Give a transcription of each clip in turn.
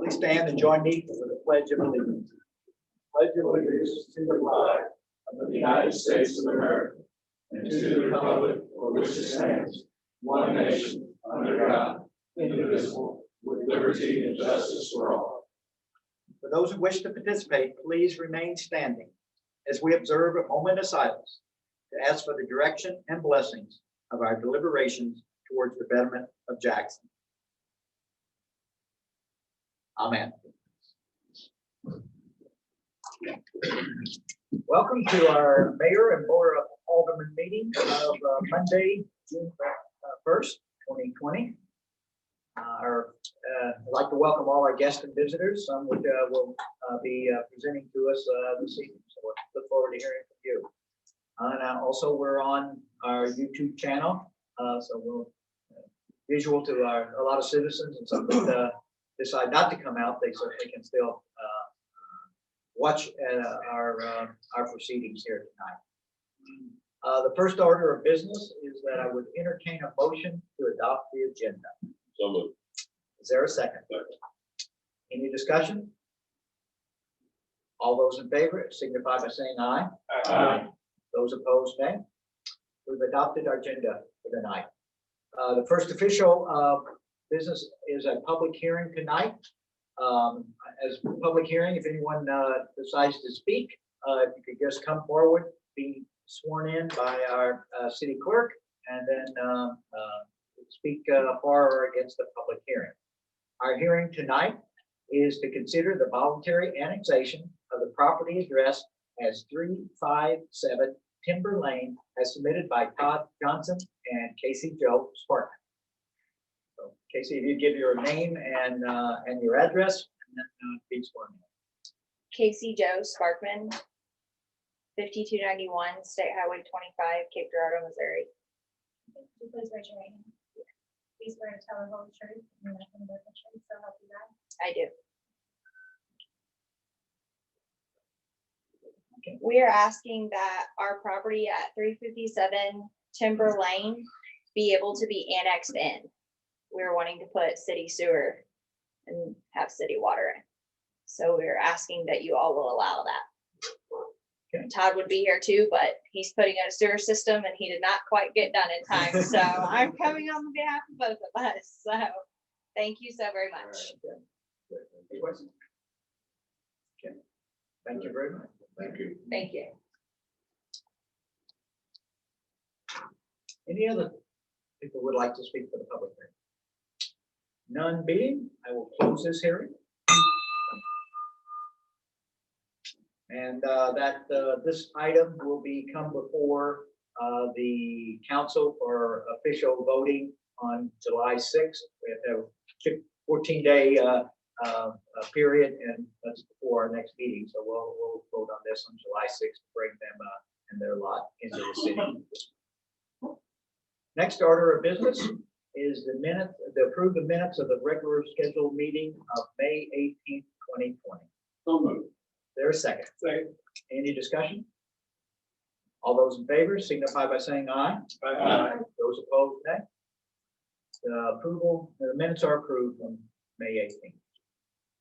Please stand and join me for the Pledge of Allegiance. Pledge allegiance to the flag of the United States of America and to the republic for which it stands, one nation, under God, indivisible, with liberty and justice for all. For those who wish to participate, please remain standing as we observe a moment of silence to ask for the direction and blessings of our deliberations towards the betterment of Jackson. Amen. Welcome to our Mayor and Board of Aldermen meeting of Monday, June 1st, 2020. I'd like to welcome all our guests and visitors. Some will be presenting to us this evening, so we'll look forward to hearing from you. And also, we're on our YouTube channel, so we'll visual to a lot of citizens, and some that decide not to come out, they certainly can still watch our proceedings here tonight. The first order of business is that I would entertain a motion to adopt the agenda. So moved. Is there a second? Any discussion? All those in favor signify by saying aye. Aye. Those opposed, nay. We've adopted our agenda for the night. The first official business is a public hearing tonight. As a public hearing, if anyone decides to speak, if you could just come forward, be sworn in by our city clerk, and then speak for or against the public hearing. Our hearing tonight is to consider the voluntary annexation of the property address as 357 Timber Lane as submitted by Todd Johnson and Casey Joe Sparkman. So Casey, if you give your name and your address, and then be sworn in. Casey Joe Sparkman, 5291 State Highway 25, Cape Girardeau, Missouri. Please raise your right hand. Please swear to tell the whole truth and nothing but the truth, so help you God. I do. We are asking that our property at 357 Timber Lane be able to be annexed in. We're wanting to put city sewer and have city water in. So we're asking that you all will allow that. Okay. Todd would be here too, but he's putting in a sewer system and he did not quite get done in time. So I'm coming on behalf of both of us. So thank you so very much. Okay. Any questions? Okay. Thank you very much. Thank you. Thank you. Any other people would like to speak for the public hearing? None being, I will close this hearing. And this item will come before the council for official voting on July 6th. We have a 14-day period, and that's before our next meeting. So we'll vote on this on July 6th to bring them and their lot into the city. Next order of business is to approve the minutes of the regular scheduled meeting of May 18th, 2020. So moved. There's a second. Second. Any discussion? All those in favor signify by saying aye. Aye. Those opposed, nay. The minutes are approved on May 18th.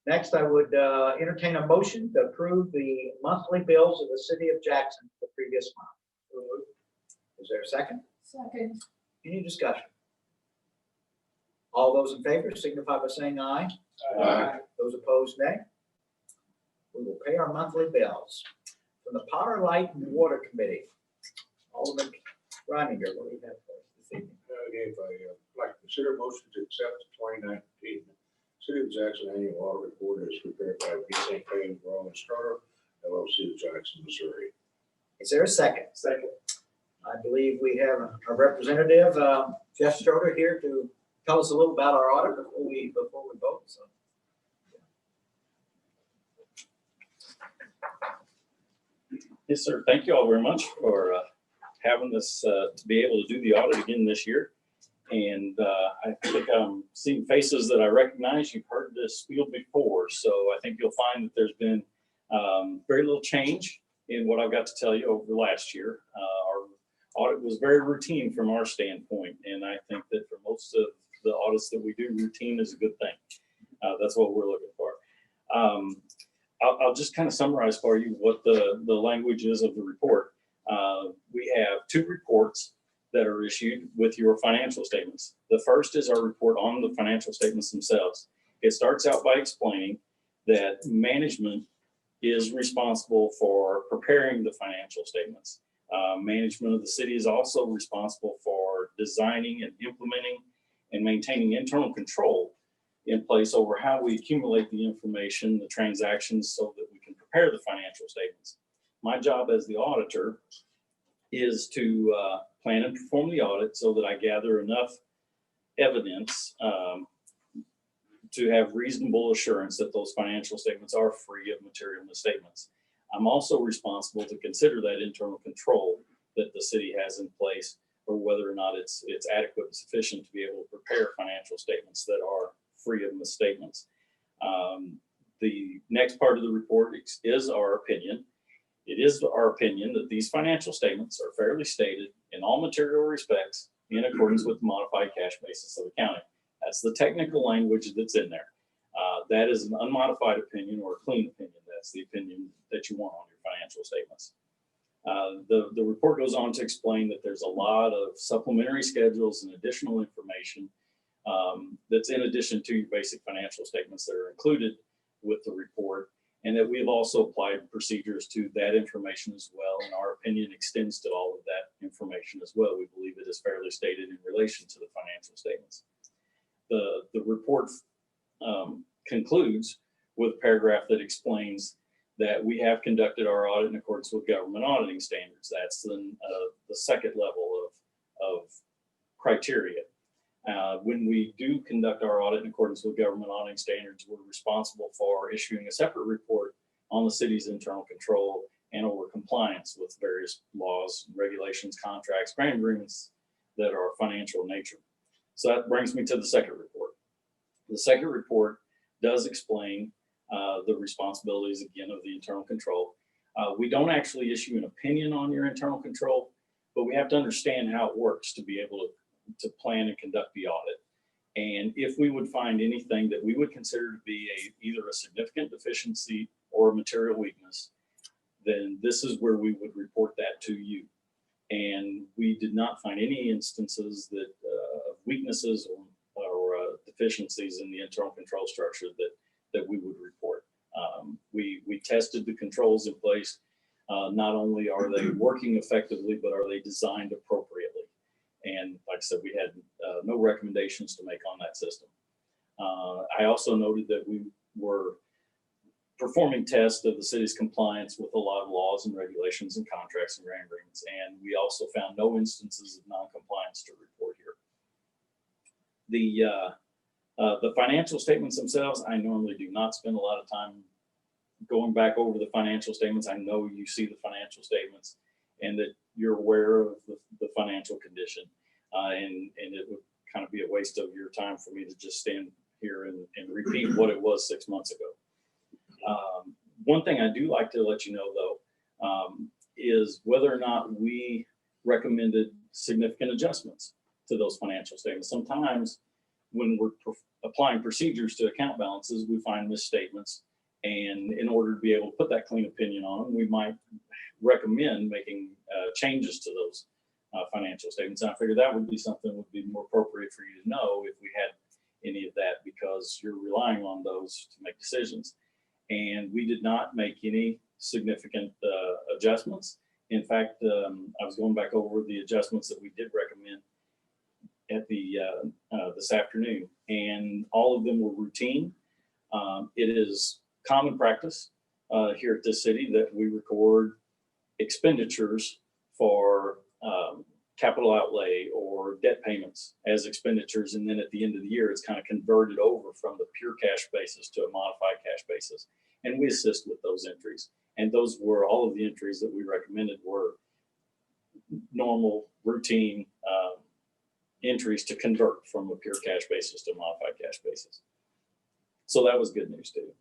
Next, I would entertain a motion to approve the monthly bills of the city of Jackson for the previous month. Is there a second? Second. Any discussion? All those in favor signify by saying aye. Aye. Those opposed, nay. We will pay our monthly bills. From the Power, Light, and Water Committee, Alderman Reininger, what do you have for us this evening? If I'd like to consider a motion to accept the 2019 City of Jackson Annual Audit Report as prepared by B. St. Payne, Braun and Starter, LLC of Jackson, Missouri. Is there a second? Second. I believe we have a representative, Jeff Stroder, here to tell us a little about our audit before we vote. So. Yes, sir. Thank you all very much for having us to be able to do the audit again this year. And I think I'm seeing faces that I recognize. You've heard this spiel before, so I think you'll find that there's been very little change in what I've got to tell you over the last year. Our audit was very routine from our standpoint, and I think that for most of the audits that we do, routine is a good thing. That's what we're looking for. I'll just kind of summarize for you what the language is of the report. We have 2 reports that are issued with your financial statements. The first is our report on the financial statements themselves. It starts out by explaining that management is responsible for preparing the financial statements. Management of the city is also responsible for designing and implementing and maintaining internal control in place over how we accumulate the information, the transactions, so that we can prepare the financial statements. My job as the auditor is to plan and perform the audit so that I gather enough evidence to have reasonable assurance that those financial statements are free of material misstatements. I'm also responsible to consider that internal control that the city has in place, or whether or not it's adequate and sufficient to be able to prepare financial statements that are free of misstatements. The next part of the report is our opinion. It is our opinion that these financial statements are fairly stated in all material respects in accordance with the modified cash basis of accounting. That's the technical language that's in there. That is an unmodified opinion or a clean opinion. That's the opinion that you want on your financial statements. The report goes on to explain that there's a lot of supplementary schedules and additional information that's in addition to your basic financial statements that are included with the report, and that we have also applied procedures to that information as well. And our opinion extends to all of that information as well. We believe it is fairly stated in relation to the financial statements. The report concludes with a paragraph that explains that we have conducted our audit in accordance with government auditing standards. That's the second level of criteria. When we do conduct our audit in accordance with government auditing standards, we're responsible for issuing a separate report on the city's internal control and over compliance with various laws, regulations, contracts, grant agreements that are financial in nature. So that brings me to the second report. The second report does explain the responsibilities, again, of the internal control. We don't actually issue an opinion on your internal control, but we have to understand how it works to be able to plan and conduct the audit. And if we would find anything that we would consider to be either a significant deficiency or a material weakness, then this is where we would report that to you. And we did not find any instances that of weaknesses or deficiencies in the internal control structure that we would report. We tested the controls in place. Not only are they working effectively, but are they designed appropriately? And like I said, we had no recommendations to make on that system. I also noted that we were performing tests of the city's compliance with a lot of laws and regulations and contracts and grant agreements. And we also found no instances of non-compliance to report here. The financial statements themselves, I normally do not spend a lot of time going back over the financial statements. I know you see the financial statements and that you're aware of the financial condition. And it would kind of be a waste of your time for me to just stand here and repeat what it was 6 months ago. One thing I do like to let you know, though, is whether or not we recommended significant adjustments to those financial statements. Sometimes when we're applying procedures to account balances, we find misstatements. And in order to be able to put that clean opinion on them, we might recommend making changes to those financial statements. And I figured that would be something that would be more appropriate for you to know if we had any of that, because you're relying on those to make decisions. And we did not make any significant adjustments. In fact, I was going back over the adjustments that we did recommend at this afternoon, and all of them were routine. It is common practice here at this city that we record expenditures for capital outlay or debt payments as expenditures, and then at the end of the year, it's kind of converted over from the pure cash basis to a modified cash basis, and we assist with those entries. And those were all of the entries that we recommended were normal, routine entries to convert from a pure cash basis to a modified cash basis. So that was good news too.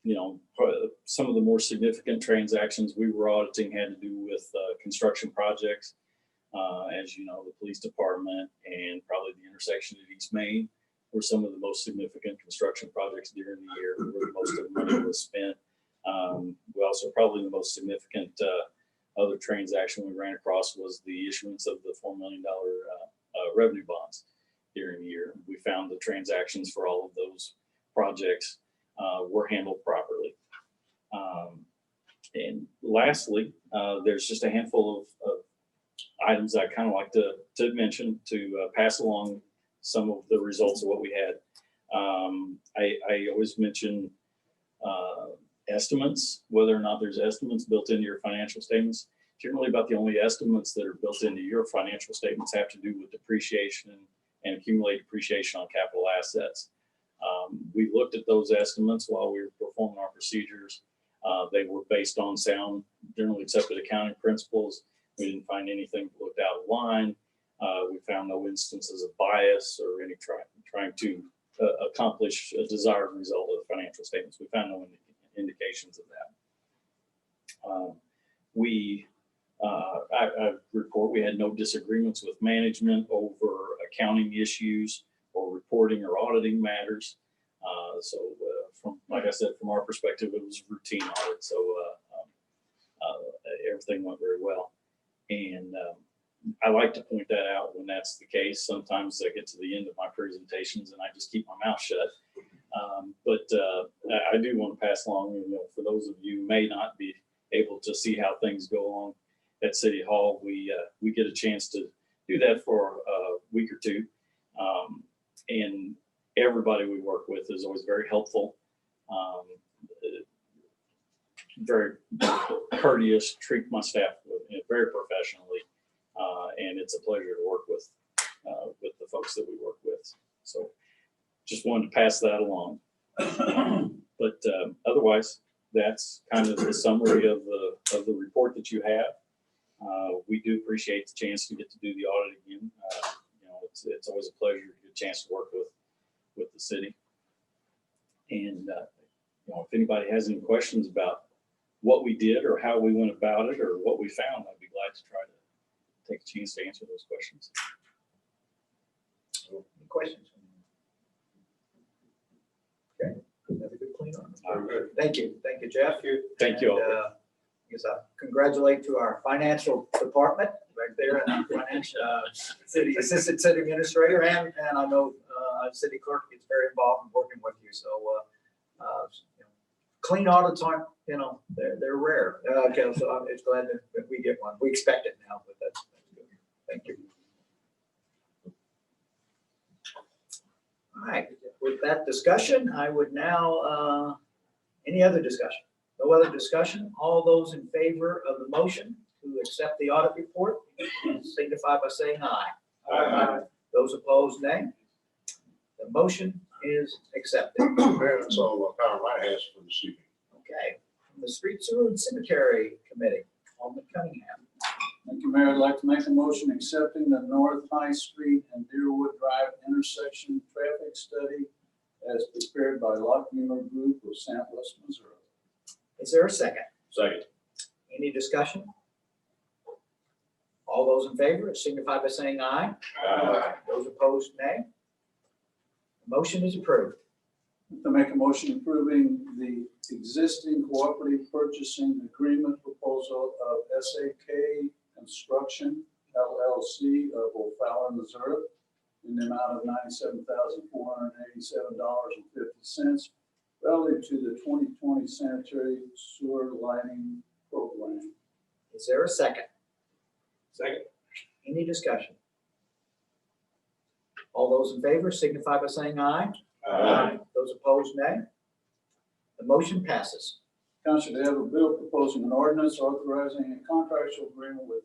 You know, some of the more significant transactions we were auditing had to do with construction projects. As you know, the police department and probably the intersection at East Main were some of the most significant construction projects during the year, where most of the money was spent. We also, probably the most significant other transaction we ran across was the issuance of the $4 million revenue bonds during the year. We found the transactions for all of those projects were handled properly. And lastly, there's just a handful of items I kind of like to mention to pass along some of the results of what we had. I always mention estimates, whether or not there's estimates built into your financial statements. Generally, about the only estimates that are built into your financial statements have to do with depreciation and accumulated depreciation on capital assets. We looked at those estimates while we were performing our procedures. They were based on sound, generally accepted accounting principles. We didn't find anything that looked out of line. We found no instances of bias or any trying to accomplish a desired result of the financial statements. We found no indications of that. I report we had no disagreements with management over accounting issues or reporting or auditing matters. From, like I said, from our perspective, it was a routine audit. So everything went very well. And I like to point that out when that's the case. Sometimes I get to the end of my presentations and I just keep my mouth shut. But I do want to pass along, for those of you who may not be able to see how things go on at City Hall, we get a chance to do that for a week or two. And everybody we work with is always very helpful, very courteous, treat my staff very professionally. And it's a pleasure to work with the folks that we work with. So just wanted to pass that along. But otherwise, that's kind of the summary of the report that you have. We do appreciate the chance to get to do the audit again. It's always a pleasure to get a chance to work with the city. And if anybody has any questions about what we did or how we went about it or what we found, I'd be glad to try to take a chance to answer those questions. Any questions? Okay, that's a good clean on. Very good. Thank you, Jeff. Thank you all. And, I guess I congratulate to our financial department right there, and financial assistant city administrator, and I know city clerk gets very involved in working with you. So clean audits aren't, they're rare. Okay, so I'm just glad that we get one. We expect it now, but that's good. Thank you. All right, with that discussion, I would now, any other discussion? No other discussion? All those in favor of the motion to accept the audit report, signify by saying aye. Aye. Those opposed, nay. The motion is accepted. Mayor, that's all Power I has for this evening. Okay, from the Street Sewer and Cemetery Committee, Alderman Cunningham. Thank you, Mayor. I'd like to make a motion accepting the North High Street and Deerwood Drive intersection traffic study as prepared by Lockmuir Group of St. Louis, Missouri. Is there a second? Second. Any discussion? All those in favor signify by saying aye. Aye. Those opposed, nay. The motion is approved. To make a motion approving the existing cooperative purchasing agreement proposal of SAK Construction LLC of O'Fallon, Missouri in the amount of $97,487.50 relative to the 2020 sanitary sewer lining program. Is there a second? Second. Any discussion? All those in favor signify by saying aye. Aye. Those opposed, nay. The motion passes. Council, they have a bill proposing an ordinance authorizing a contractual agreement with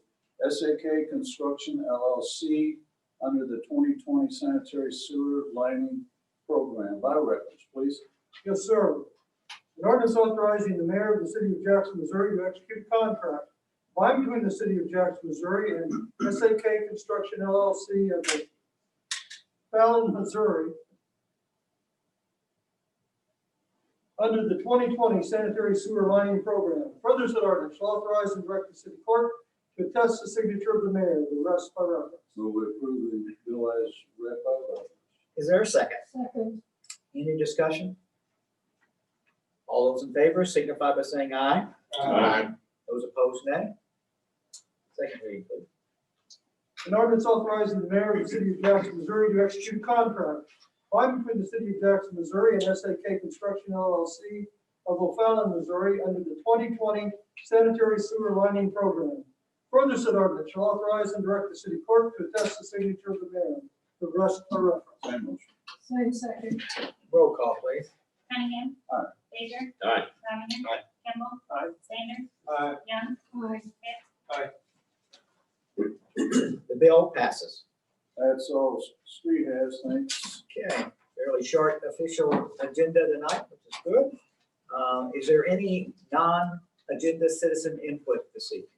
SAK Construction LLC under the 2020 sanitary sewer lining program. By reference, please. Yes, sir. An ordinance authorizing the mayor of the city of Jackson, Missouri to execute a contract by between the city of Jackson, Missouri and SAK Construction LLC of Fallon, Missouri under the 2020 sanitary sewer lining program. Further, said ordinance shall authorize and direct the city clerk to attest the signature of the mayor. The rest by reference. Move to approve the bill as read by reference. Is there a second? Second. Any discussion? All those in favor signify by saying aye. Aye. Those opposed, nay. Second reading, please. An ordinance authorizing the mayor of the city of Jackson, Missouri to execute contract by and between the city of Jackson, Missouri and SAK Construction LLC of O'Fallon, Missouri under the 2020 sanitary sewer lining program. Further said ordinance shall authorize and direct the city clerk to attest the signature of the mayor. The rest are reference. Same motion. Same second. Roll call, please. Cunningham. Aye. Baker. Aye. Donovan. Aye. Kimball. Aye. Sanders. Aye. Young. Aye. The bill passes. That's all street has, thanks. Okay, fairly short official agenda tonight, which is good. Is there any non-agenda citizen input this evening?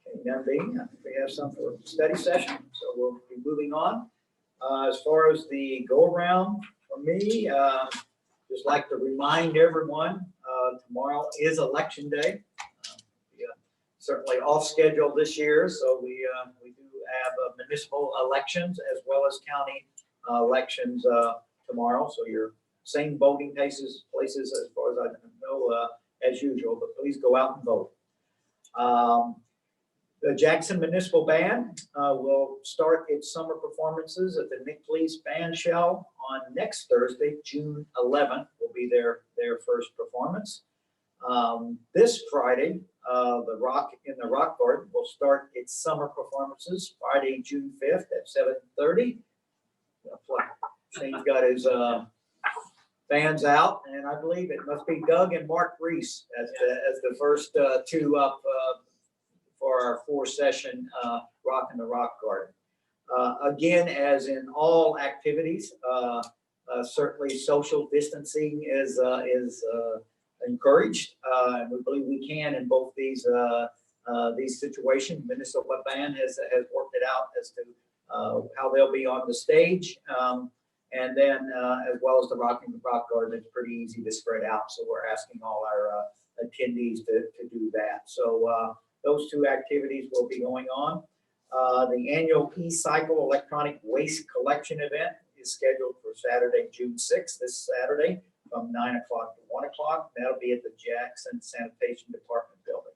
Okay, none being, I think we have some for study session, so we'll be moving on. As far as the go-around for me, just like to remind everyone, tomorrow is election day. Certainly off schedule this year, so we do have municipal elections as well as county elections tomorrow. So your same voting places as far as I know as usual, but please go out and vote. The Jackson Municipal Band will start its summer performances at the Nick Lee's Band Shell on next Thursday, June 11th will be their first performance. This Friday, the Rock Garden will start its summer performances Friday, June 5th at 7:30. Shane's got his fans out, and I believe it must be Doug and Mark Reese as the first two up for our 4-session Rock in the Rock Garden. Again, as in all activities, certainly social distancing is encouraged, and we believe we can in both these situations. Minnesota Band has worked it out as to how they'll be on the stage, and then as well as the Rock in the Rock Garden, it's pretty easy to spread out. So we're asking all our attendees to do that. So those two activities will be going on. The annual E-Cycle electronic waste collection event is scheduled for Saturday, June 6th, this Saturday, from 9 o'clock to 1 o'clock. That'll be at the Jackson Sanitation Department building.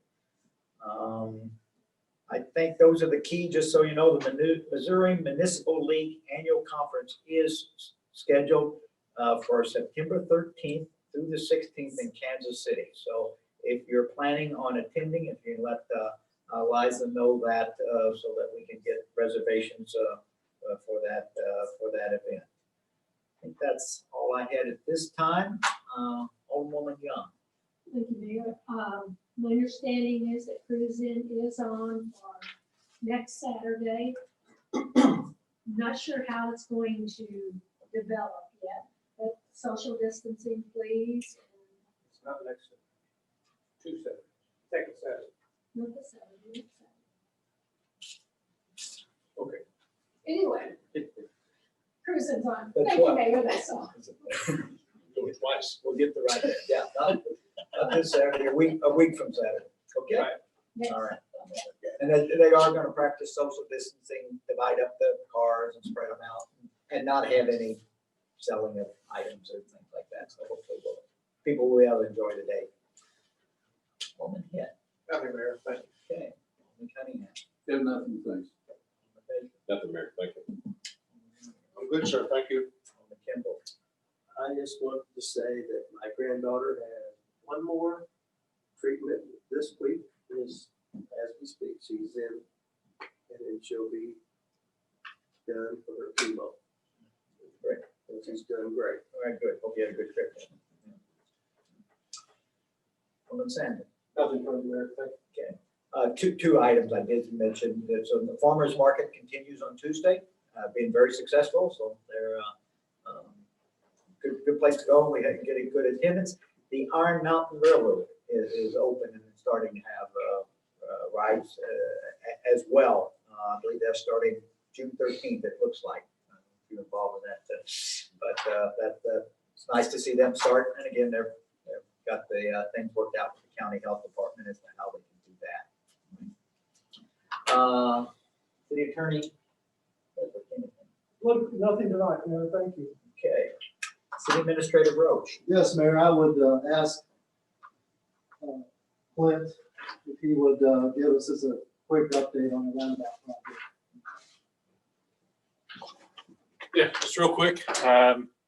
I think those are the key, just so you know. The Missouri Municipal League Annual Conference is scheduled for September 13th through the 16th in Kansas City. So if you're planning on attending, if you let Liza know that so that we can get reservations for that event. I think that's all I had at this time. Alderwoman Young. Thank you, Mayor. My understanding is that cruise-in is on next Saturday. Not sure how it's going to develop yet, but social distancing, please. It's not next Tuesday, second Saturday. Not the Saturday, next Saturday. Okay. Anyway, cruise-in's on. That's Thank you, what- Mayor, that's all. Do it twice. We'll get the right there. Yeah, not this Saturday, a week from Saturday. Okay? Right. Yes. All right. And they are going to practice social distancing, divide up the cars and spread them out, and not have any selling of items or things like that. So hopefully people will be able to enjoy the day. Woman hit. Nothing, Mayor, thank you. Okay. Alderman Cunningham. Have nothing, thanks. Nothing, Mayor. Thank you. I'm good, sir, thank you. Alderman Kimball. I just wanted to say that my granddaughter had one more treatment this week, as we speak. She's in, and then she'll be done for her chemo. Great. And she's doing great. All right, good. Hope you had a good trip. Alderman Sanders. Nothing from the Mayor, thank you. Two items I did mention. So the farmer's market continues on Tuesday, being very successful. So they're good place to go. We had getting good attendance. The Iron Mountain Railroad is open and starting to have rides as well. I believe they're starting June 13th. It looks like if you're involved in that. But it's nice to see them start. And again, they've got the things worked out with the county health department as to how they can do that. City Attorney. Look, nothing tonight, Mayor, thank you. Okay. City Administrator Roach. Yes, Mayor, I would ask Clint if he would give us just a quick update on the roundabout project. Yeah, just real quick.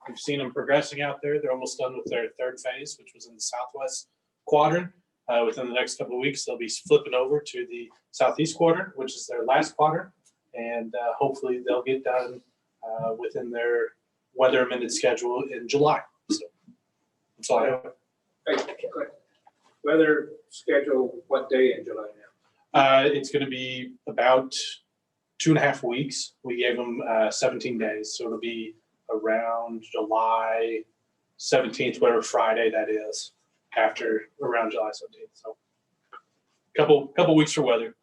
We've seen them progressing out there. They're almost done with their third phase, which was in the southwest quadrant. Within the next couple of weeks, they'll be flipping over to the southeast quadrant, which is their last quadrant. And hopefully they'll get done within their weather amended schedule in July. So that's all I have. Weather schedule, what day in July now? It's going to be about 2.5 weeks. We gave them 17 days. So it'll be around July 17th, whatever Friday that is, after around July 17th. So couple weeks for weather.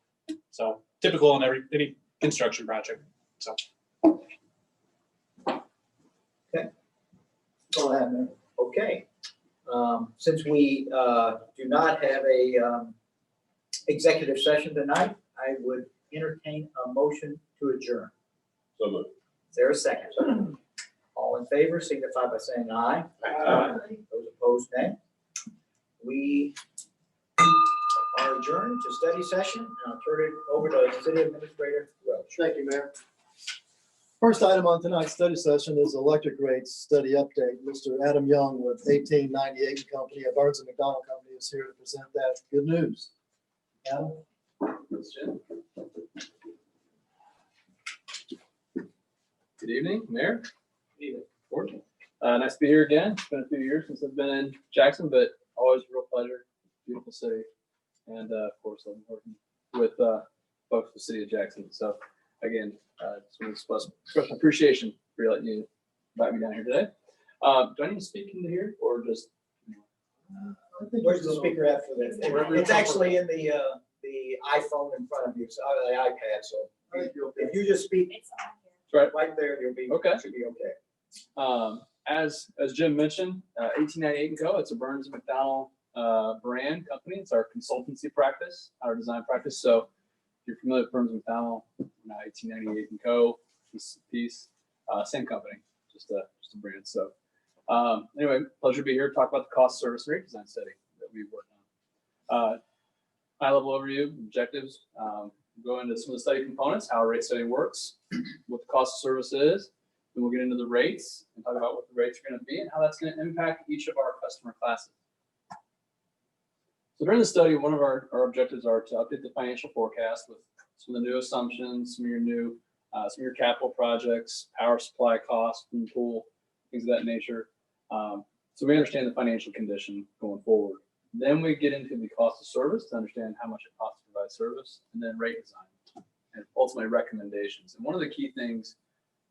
So typical on any construction project. So. Okay. Go ahead, Mayor. Okay. Since we do not have a executive session tonight, I would entertain a motion to adjourn. So moved. Is there a second? All in favor, signify by saying aye. Those opposed, nay. We are adjourned to study session, and I'll turn it over to City Administrator Roach. Thank you, Mayor. First item on tonight's study session is electric rates study update. Mr. Adam Young with 1898 Company, a Burns and McDonnell Company, is here to present that good news. Adam? Good evening, Mayor. Good evening. Board. Nice to be here again. It's been a few years since I've been in Jackson, but always a real pleasure. Beautiful city. And of course, I'm working with folks from the city of Jackson. So again, just want to express my appreciation for letting you invite me down here today. Do I need to speak into here or just? Where's the speaker at for this? It's actually in the iPhone in front of you, so the iPad, so if you just speak It's on here. right there, you'll be, Okay. should be okay. As Jim mentioned, 1898 & Co. It's a Burns and McDonnell brand company. It's our consultancy practice, our design practice. So if you're familiar with Burns and McDonnell, 1898 & Co. piece, same company, just a brand. So anyway, pleasure to be here to talk about the cost, service, and rate design study that we've worked on. High level overview, objectives, go into some of the study components, how a rate study works, what the cost of service is. Then we'll get into the rates and talk about what the rates are going to be and how that's going to impact each of our customer classes. So during the study, one of our objectives are to update the financial forecast with some of the new assumptions, some of your capital projects, power supply costs from the pool, things of that nature. So we understand the financial condition going forward. Then we get into the cost of service to understand how much it costs to provide service, and then rate design, and ultimately recommendations. And one of the key things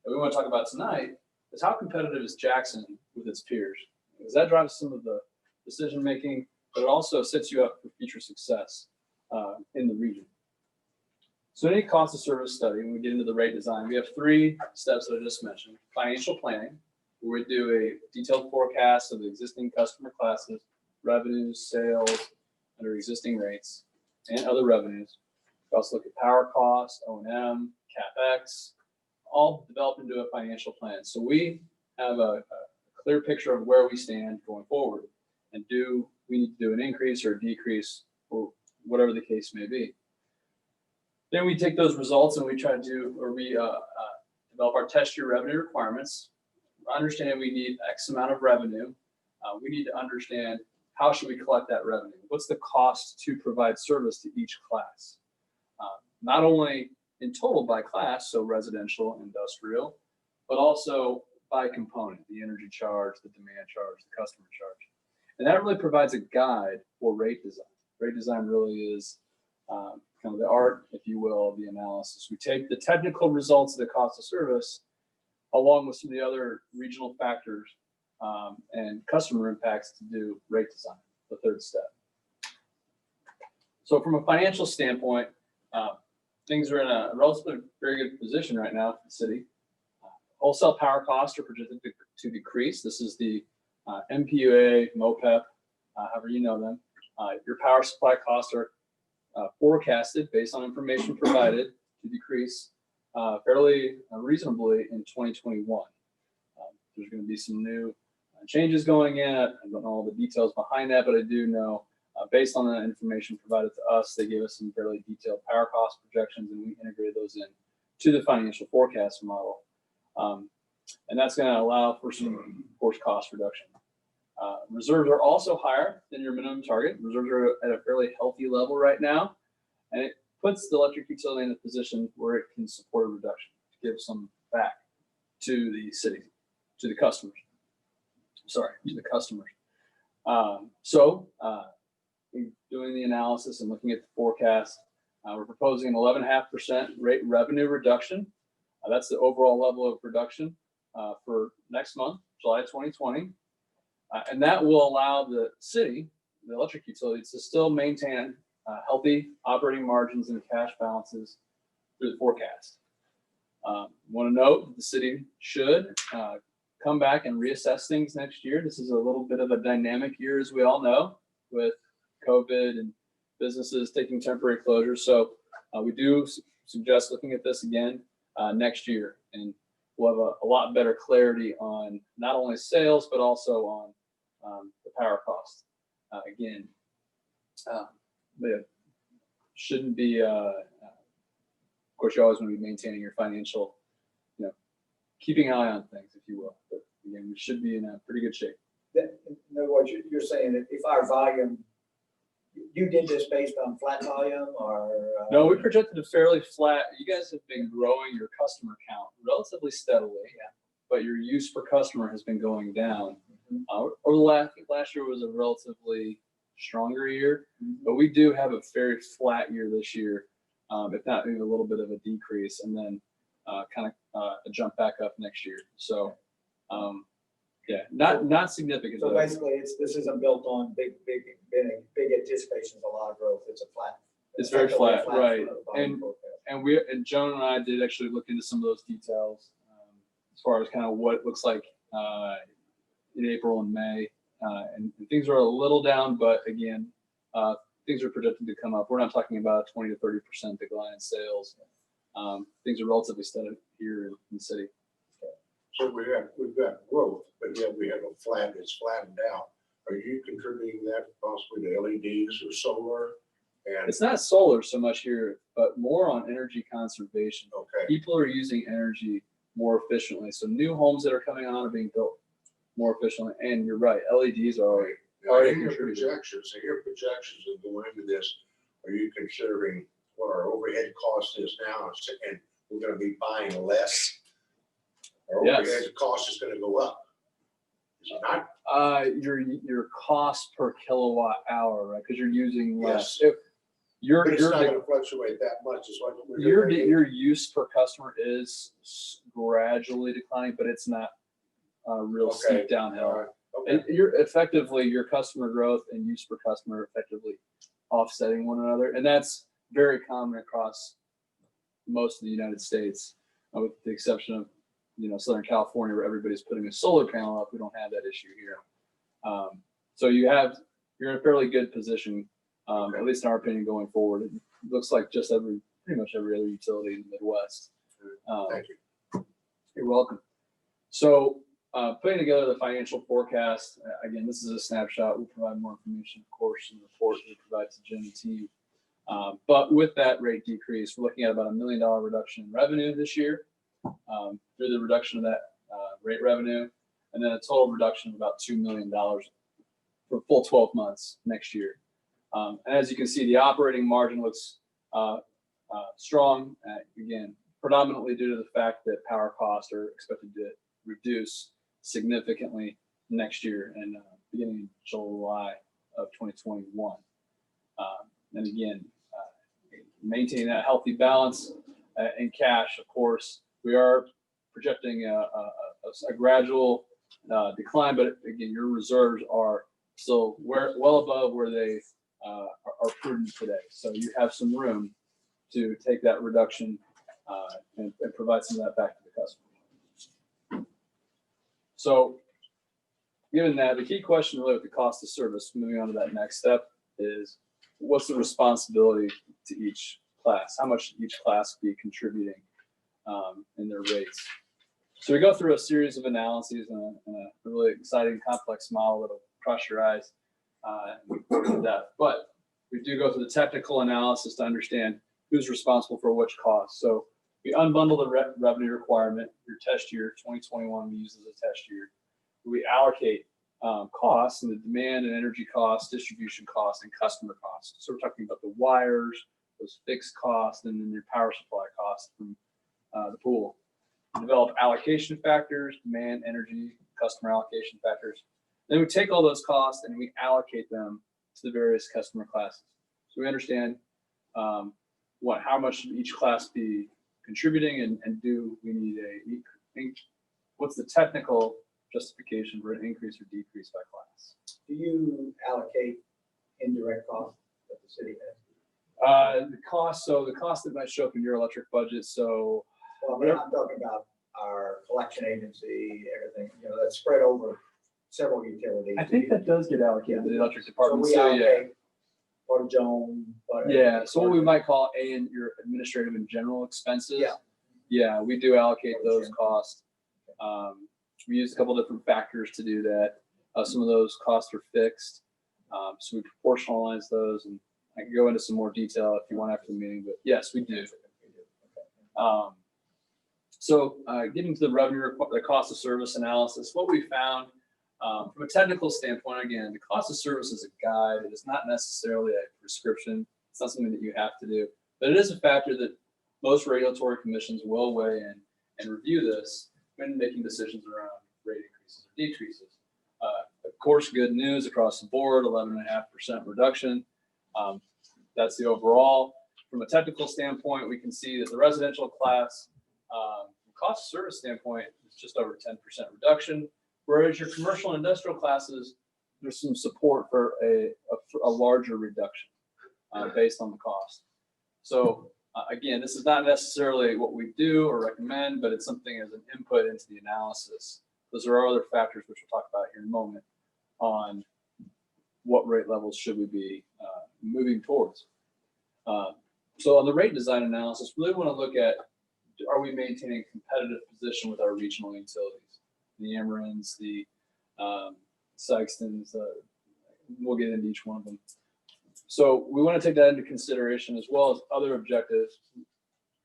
that we want to talk about tonight is how competitive is Jackson with its peers? Because that drives some of the decision making, but it also sets you up for future success in the region. So any cost of service study, when we get into the rate design, we have 3 steps that I just mentioned. Financial planning, where we do a detailed forecast of the existing customer classes, revenues, sales, under existing rates, and other revenues. We also look at power costs, O&M, CapEx, all developed into a financial plan. So we have a clear picture of where we stand going forward, and do we need to do an increase or a decrease, or whatever the case may be. Then we take those results and we try to do, or we develop our test year revenue requirements. Understanding we need X amount of revenue. We need to understand how should we collect that revenue? What's the cost to provide service to each class? Not only in total by class, so residential, industrial, but also by component, the energy charge, the demand charge, the customer charge. And that really provides a guide for rate design. Rate design really is kind of the art, if you will, of the analysis. We take the technical results of the cost of service along with some of the other regional factors and customer impacts to do rate design, the 3rd step. So from a financial standpoint, things are in a relatively very good position right now for the city. Wholesale power costs are projected to decrease. This is the MPUA, MOPEP, however you know them. Your power supply costs are forecasted based on information provided to decrease fairly reasonably in 2021. There's going to be some new changes going in. I don't know all the details behind that, but I do know based on the information provided to us, they gave us some fairly detailed power cost projections, and we integrated those in to the financial forecast model. And that's going to allow for some, of course, cost reduction. Reserves are also higher than your minimum target. Reserves are at a fairly healthy level right now, and it puts the electric utility in a position where it can support a reduction to give some back to the city, to the customers. Sorry, to the customers. In doing the analysis and looking at the forecast, we're proposing an 11.5% rate revenue reduction. That's the overall level of reduction for next month, July 2020. And that will allow the city, the electric utility, to still maintain healthy operating margins and cash balances through the forecast. Want to note that the city should come back and reassess things next year. This is a little bit of a dynamic year, as we all know, with COVID and businesses taking temporary closures. So we do suggest looking at this again next year, and we'll have a lot better clarity on not only sales, but also on the power cost. Again, it shouldn't be, of course, you always want to be maintaining your financial, keeping an eye on things, if you will. But again, we should be in a pretty good shape. In other words, you're saying that if our volume, you did this based on flat volume or? No, we projected a fairly flat. You guys have been growing your customer count relatively steadily, but your use per customer has been going down. Over the last year was a relatively stronger year, but we do have a very flat year this year, if not even a little bit of a decrease, and then kind of a jump back up next year. So, not significant. So basically, this isn't built on big anticipations, a lot of growth. It's a flat. It's very flat, right? volume forecast. And Joan and I did actually look into some of those details as far as kind of what it looks like in April and May, and things are a little down, but again, things are projected to come up. We're not talking about a 20 to 30% decline in sales. Things are relatively steady here in the city. So we've got growth, but yet we have it's flattened out. Are you contributing that possibly to LEDs or solar? And It's not solar so much here, but more on energy conservation. okay, People are using energy more efficiently. So new homes that are coming on are being built more efficiently. And you're right, LEDs are already in your contributing. projections that go into this, are you considering what our overhead cost is now, and we're going to be buying less? Our Yes. overhead cost is going to go up. Is it not? Your cost per kilowatt hour, right? Because you're using less. Yes. If your But it's not going to fluctuate that much. It's like your use per customer is gradually declining, but it's not real steep downhill. All right. Okay. And your customer growth and use per customer are effectively offsetting one another, and that's very common across most of the United States, with the exception of Southern California, where everybody's putting a solar panel up. We don't have that issue here. So you're in a fairly good position, at least in our opinion, going forward. It looks like just pretty much every other utility in the Midwest. Thank you. You're welcome. So putting together the financial forecast, again, this is a snapshot. We'll provide more information, of course, in the report we provide to Jim and team. But with that rate decrease, we're looking at about $1 million reduction in revenue this year through the reduction of that rate revenue, and then a total reduction of about $2 million for full 12 months next year. And as you can see, the operating margin looks strong, again, predominantly due to the fact that power costs are expected to reduce significantly next year and beginning in July of 2021. And again, maintaining that healthy balance in cash, of course. We are projecting a gradual decline, but again, your reserves are still well above where they are prudent today. So you have some room to take that reduction and provide some of that back to the customer. So given that, the key question really with the cost of service, moving on to that next step, is what's the responsibility to each class? How much should each class be contributing in their rates. So we go through a series of analyses and a really exciting, complex model that'll crush your eyes in depth. But we do go through the technical analysis to understand who's responsible for which cost. So we unbundle the revenue requirement. Your test year 2021 we use as a test year. We allocate costs and the demand and energy costs, distribution costs, and customer costs. So we're talking about the wires, those fixed costs, and then your power supply costs from the pool. We develop allocation factors, demand, energy, customer allocation factors. Then we take all those costs and we allocate them to the various customer classes. So we understand how much should each class be contributing, and do we need what's the technical justification for an increase or decrease by class? Do you allocate indirect costs that the city has? The cost that might show up in your electric budget. So Well, I mean, I'm talking about our collection agency, everything, that's spread over several utilities. I think that does get allocated to the electric So department. we So, yeah. allocate Port Joan. Yeah, so what we might call in your administrative and general expenses. Yeah. Yeah, we do allocate those costs. We use a couple different factors to do that. Some of those costs are fixed. So we proportionalize those, and I can go into some more detail if you want after the meeting, but yes, we do. So getting to the the cost of service analysis, what we found from a technical standpoint, again, the cost of service is a guide. It is not necessarily a prescription. It's not something that you have to do, but it is a factor that most regulatory commissions will weigh in and review this when making decisions around rate increases or decreases. Of course, good news across the board, 11.5% reduction. That's the overall. From a technical standpoint, we can see that the residential class, from cost of service standpoint, is just over 10% reduction. Whereas your commercial and industrial classes, there's some support for a larger reduction based on the cost. So again, this is not necessarily what we do or recommend, but it's something as an input into the analysis. Those are other factors which we'll talk about here in a moment on what rate levels should we be moving towards. So on the rate design analysis, we really want to look at, are we maintaining a competitive position with our regional utilities? The Amerins, the Sykestons, we'll get into each one of them. So we want to take that into consideration as well as other objectives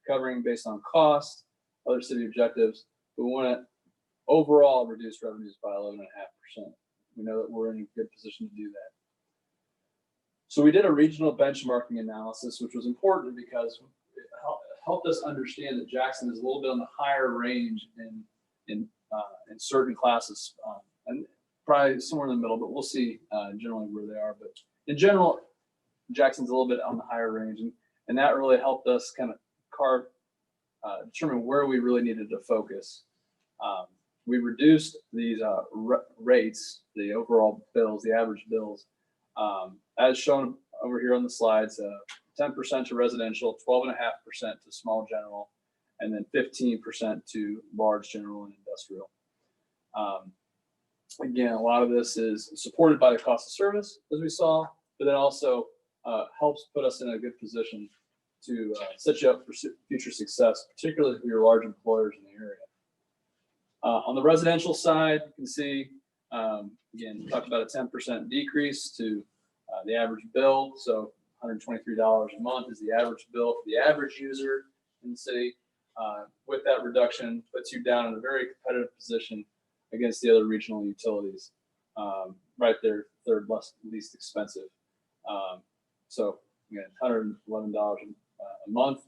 covering based on cost, other city objectives. We want to overall reduce revenues by 11.5%. We know that we're in a good position to do that. So we did a regional benchmarking analysis, which was important because it helped us understand that Jackson is a little bit on the higher range in certain classes, and probably somewhere in the middle, but we'll see generally where they are. But in general, Jackson's a little bit on the higher range, and that really helped us kind of determine where we really needed to focus. We reduced these rates, the overall bills, the average bills, as shown over here on the slides, 10% to residential, 12.5% to small general, and then 15% to large general and industrial. Again, a lot of this is supported by the cost of service, as we saw, but then also helps put us in a good position to set you up for future success, particularly for your large employers in the area. On the residential side, you can see, again, talked about a 10% decrease to the average bill. So $123 a month is the average bill for the average user in the city. With that reduction, puts you down in a very competitive position against the other regional utilities. Right there, third least expensive. So again, $111 a month.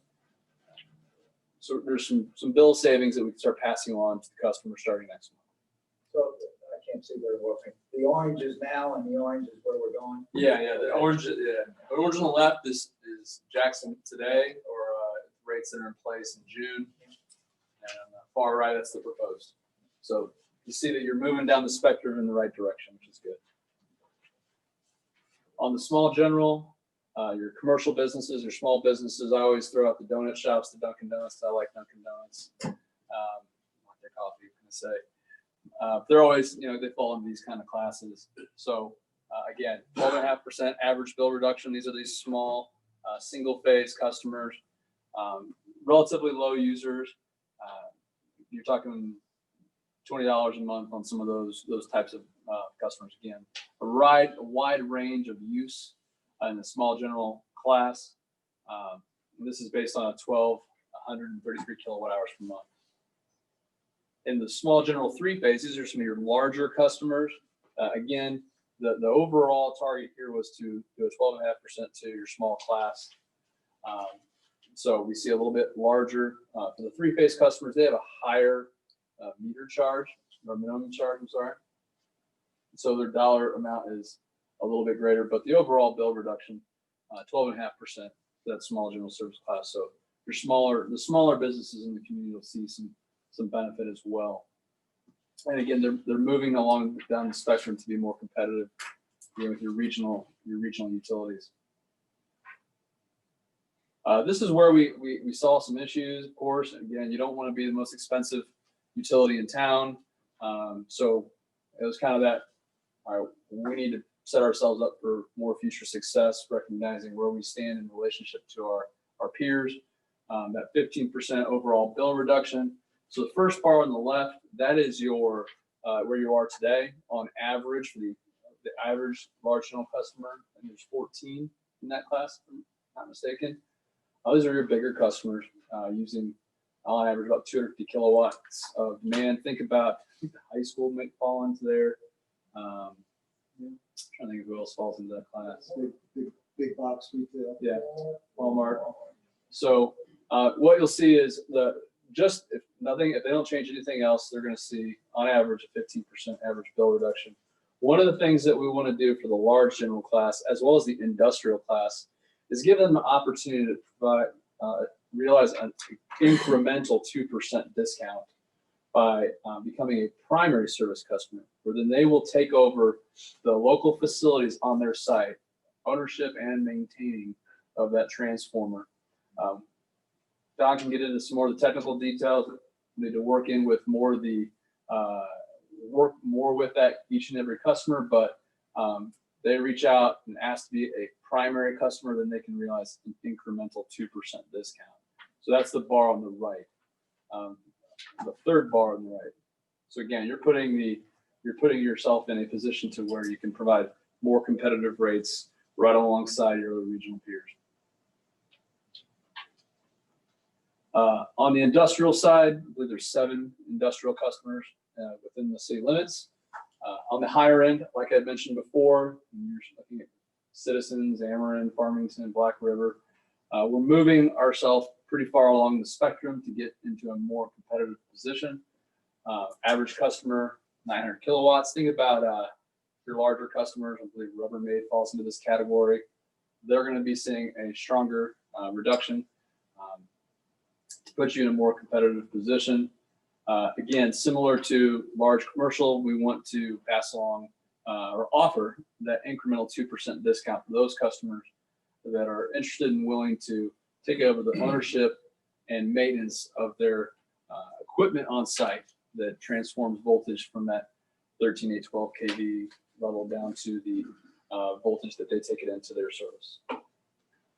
So there's some bill savings that we can start passing on to the customer starting next month. So I can't see very well. The orange is now, and the orange is where we're going. Yeah, the orange on the left is Jackson today, or rates that are in place in June. And on the far right, that's the proposed. So you see that you're moving down the spectrum in the right direction, which is good. On the small general, your commercial businesses, your small businesses, I always throw out the donut shops, the Dunkin' Donuts. I like Dunkin' Donuts. I like their coffee, I'm gonna say. They're always, they fall into these kind of classes. So again, 12.5% average bill reduction. These are these small single phase customers, relatively low users. you're talking $20 a month on some of those types of customers. Again, a wide range of use in the small general class. This is based on a 1,233 kilowatt hours per month. In the small general 3-phase, these are some of your larger customers. Again, the overall target here was to do a 12.5% to your small class. So we see a little bit larger for the 3-phase customers. They have a higher meter charge or minimum charge. I'm sorry. So their dollar amount is a little bit greater, but the overall bill reduction, 12.5% for that small general service class. So the smaller businesses in the community will see some benefit as well. And again, they're moving along down the spectrum to be more competitive with your regional utilities. This is where we saw some issues. Of course, again, you don't want to be the most expensive utility in town. So it was kind of that, all right, we need to set ourselves up for more future success, recognizing where we stand in relationship to our peers. That 15% overall bill reduction. So the first bar on the left, that is your where you are today on average for the average large general customer, and there's 14 in that class, if I'm not mistaken. Those are your bigger customers using on average about 250 kilowatts of demand. Think about, I think the high school might fall into there. I'm trying to think of who else falls into that class. Big box retail. Yeah, Walmart. So what you'll see is if they don't change anything else, they're going to see on average a 15% average bill reduction. One of the things that we want to do for the large general class, as well as the industrial class, is give them the opportunity to provide, realize an incremental 2% discount by becoming a primary service customer, where then they will take over the local facilities on their site, ownership and maintaining of that transformer. Don can get into some more of the technical details. We need to work in with more of the work more with that each and every customer, but they reach out and ask to be a primary customer, then they can realize an incremental 2% discount. So that's the bar on the right. The third bar on the right. So again, you're putting yourself in a position to where you can provide more competitive rates right alongside your other regional peers. On the industrial side, I believe there's 7 industrial customers within the city limits. On the higher end, like I mentioned before, you're looking at Citizens, Ameren, Farmington, Black River. We're moving ourselves pretty far along the spectrum to get into a more competitive position. Average customer, 900 kilowatts. Think about your larger customers. I believe Rubbermaid falls into this category. They're going to be seeing a stronger reduction to put you in a more competitive position. Again, similar to large commercial, we want to pass along or offer that incremental 2% discount for those customers that are interested and willing to take over the ownership and maintenance of their equipment on site that transforms voltage from that 13,812 kV level down to the voltage that they take it into their service.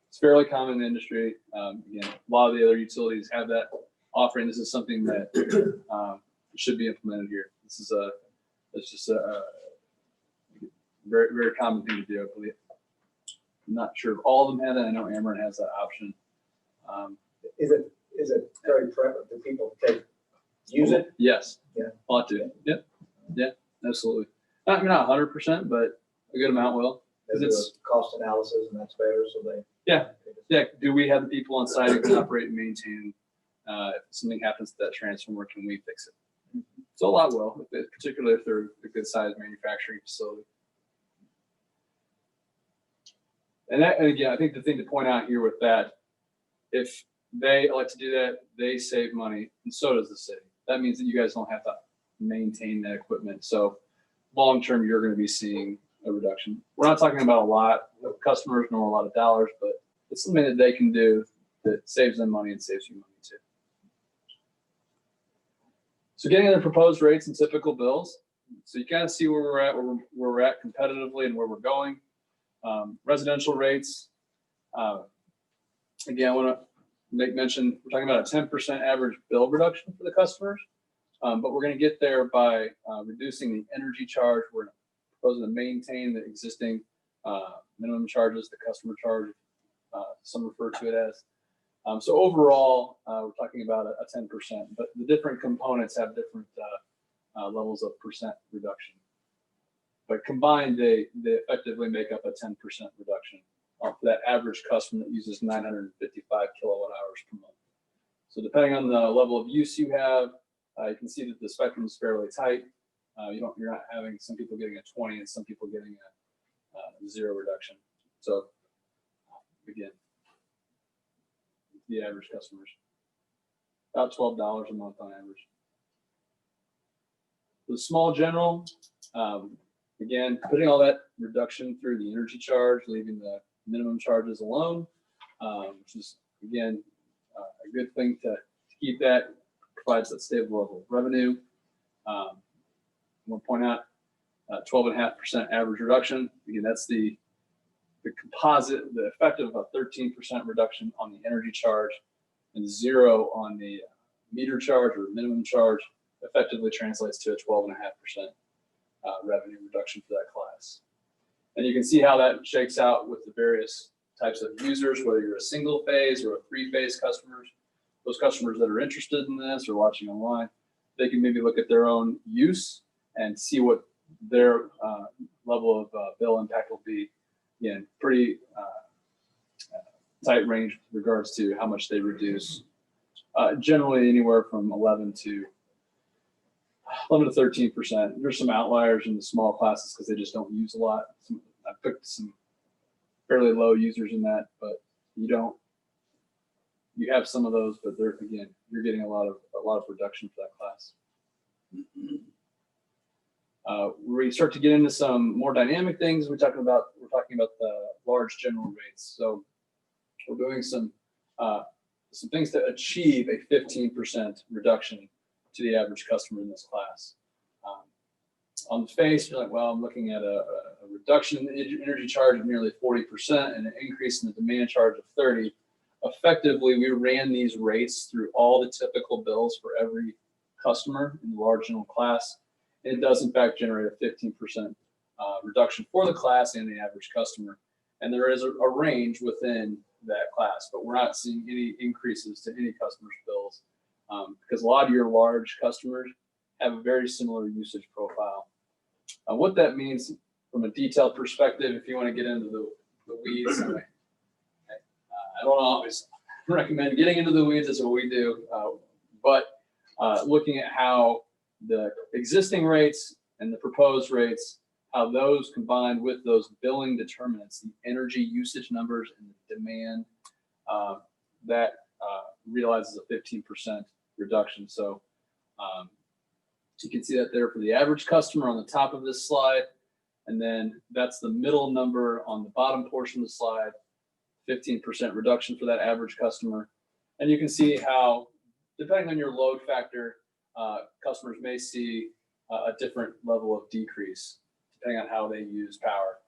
It's fairly common in the industry. Again, a lot of the other utilities have that offering. This is something that should be implemented here. It's just a very, very common thing to do, I believe. I'm not sure if all of them have that. I know Ameren has that option. Is it very prevalent? Do people use it? Yes. Yeah. A lot do. Yep. Yeah, absolutely. Not 100%, but a good amount will. They do a cost analysis and that's better, so they. Yeah. Yeah. Do we have the people on site who can operate and maintain? If something happens to that transformer, can we fix it? So a lot will, particularly if they're a good sized manufacturing facility. And again, I think the thing to point out here with that, if they elect to do that, they save money, and so does the city. That means that you guys don't have to maintain that equipment. So long term, you're going to be seeing a reduction. We're not talking about a lot of customers nor a lot of dollars, but it's something that they can do that saves them money and saves you money too. So getting the proposed rates and typical bills. So you kind of see where we're at competitively and where we're going. Residential rates. Again, I want to make mention, we're talking about a 10% average bill reduction for the customers. But we're gonna get there by reducing the energy charge. We're proposing to maintain the existing minimum charges, the customer charge, some refer to it as. So overall, we're talking about a 10%, but the different components have different levels of percent reduction. But combined, they effectively make up a 10% reduction for that average customer that uses 955 kilowatt hours per month. So depending on the level of use you have, you can see that the spectrum is fairly tight. You're not having some people getting a 20 and some people getting a 0 reduction. So again, the average customers, about $12 a month on average. The small general, again, putting all that reduction through the energy charge, leaving the minimum charges alone, which is, again, a good thing to keep that, provides that stable level of revenue. I want to point out 12.5% average reduction. Again, that's the composite, the effect of a 13% reduction on the energy charge and 0 on the meter charge or minimum charge effectively translates to a 12.5% revenue reduction for that class. And you can see how that shakes out with the various types of users, whether you're a single phase or a 3-phase customers. Those customers that are interested in this or watching online, they can maybe look at their own use and see what their level of bill impact will be. Again, pretty tight range with regards to how much they reduce. Generally anywhere from 11 to 13%. There's some outliers in the small classes because they just don't use a lot. I picked some fairly low users in that, but you have some of those, but they're, again, you're getting a lot of reduction for that class. We start to get into some more dynamic things. We're talking about the large general rates. So we're doing some things to achieve a 15% reduction to the average customer in this class. On the face, you're like, well, I'm looking at a reduction in the energy charge of nearly 40% and an increase in the demand charge of 30%. Effectively, we ran these rates through all the typical bills for every customer in the large general class. And it does, in fact, generate a 15% reduction for the class and the average customer. And there is a range within that class, but we're not seeing any increases to any customer's bills because a lot of your large customers have a very similar usage profile. What that means from a detailed perspective, if you want to get into the weeds, I don't always recommend getting into the weeds. That's what we do. But looking at how the existing rates and the proposed rates, how those combined with those billing determinants, the energy usage numbers and the demand, that realizes a 15% reduction. So you can see that there for the average customer on the top of this slide. And then that's the middle number on the bottom portion of the slide, 15% reduction for that average customer. And you can see how, depending on your load factor, customers may see a different level of decrease depending on how they use power.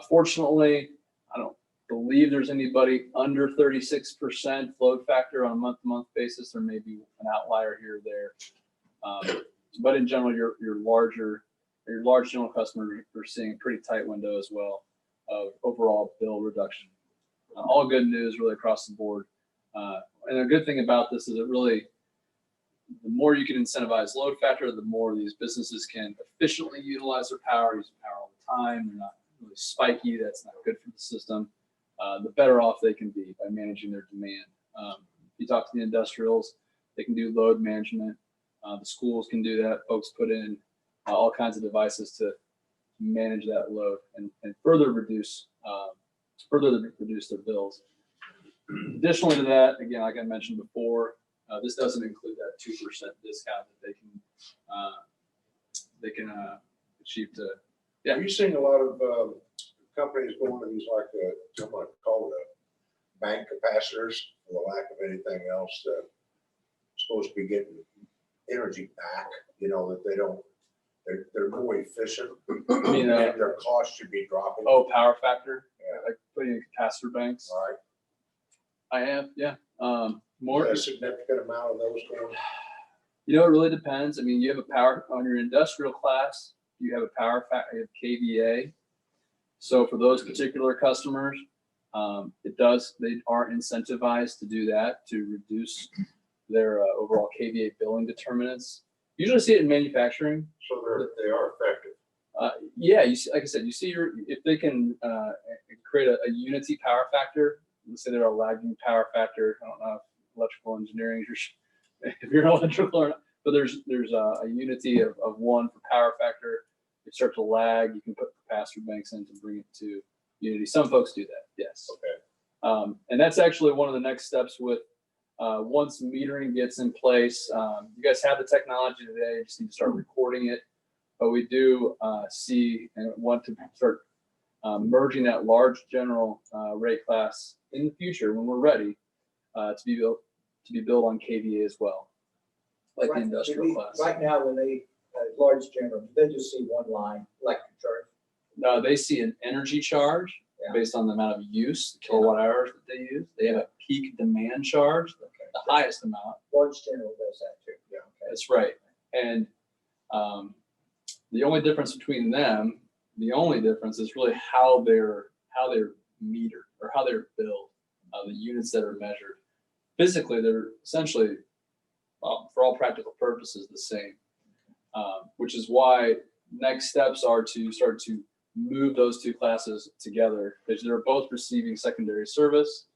Fortunately, I don't believe there's anybody under 36% load factor on a month-to-month basis. There may be an outlier here or there. But in general, your large general customers are seeing a pretty tight window as well of overall bill reduction. All good news really across the board. And a good thing about this is it really, the more you can incentivize load factor, the more these businesses can efficiently utilize their power, use power all the time. They're not really spiky. That's not good for the system. The better off they can be by managing their demand. If you talk to the industrials, they can do load management. The schools can do that. Folks put in all kinds of devices to manage that load and further reduce their bills. Additionally to that, again, like I mentioned before, this doesn't include that 2% discount that they can achieve to. Yeah. Are you seeing a lot of companies going to these like I'm going to call it bank capacitors for the lack of anything else that supposed to be getting energy back, that they don't, they're more efficient. I mean, their cost should be dropping. Oh, power factor? Yeah. Like putting in capacitor banks? All right. I have, yeah. More. A significant amount of those going. You know, it really depends. I mean, you have a power on your industrial class, you have a power factor, you have KVA. So for those particular customers, they are incentivized to do that to reduce their overall KVA billing determinants. Usually see it in manufacturing. So they are effective. Yeah, you see, like I said, you see if they can create a unity power factor. Let's say they're a lagging power factor. I don't know if electrical engineering, if you're electrical or not, but there's a unity of one for power factor. They start to lag. You can put capacitor banks in to bring it to unity. Some folks do that, yes. Okay. And that's actually one of the next steps with once metering gets in place. You guys have the technology today. You just need to start recording it. But we do see and want to start merging that large general rate class in the future when we're ready to be built on KVA as well, like the industrial class. Right now, when they, large general, they just see one line, electric charge. They see an energy charge based on the amount of use, the kilowatt hours that they use. They have a peak demand charge, the highest amount. Large general does that too. Yeah. Okay. That's right. And the only difference between them, the only difference is really how they're metered or how they're billed, the units that are measured. Physically, they're essentially, for all practical purposes, the same, which is why next steps are to start to move those two classes together because they're both receiving secondary service.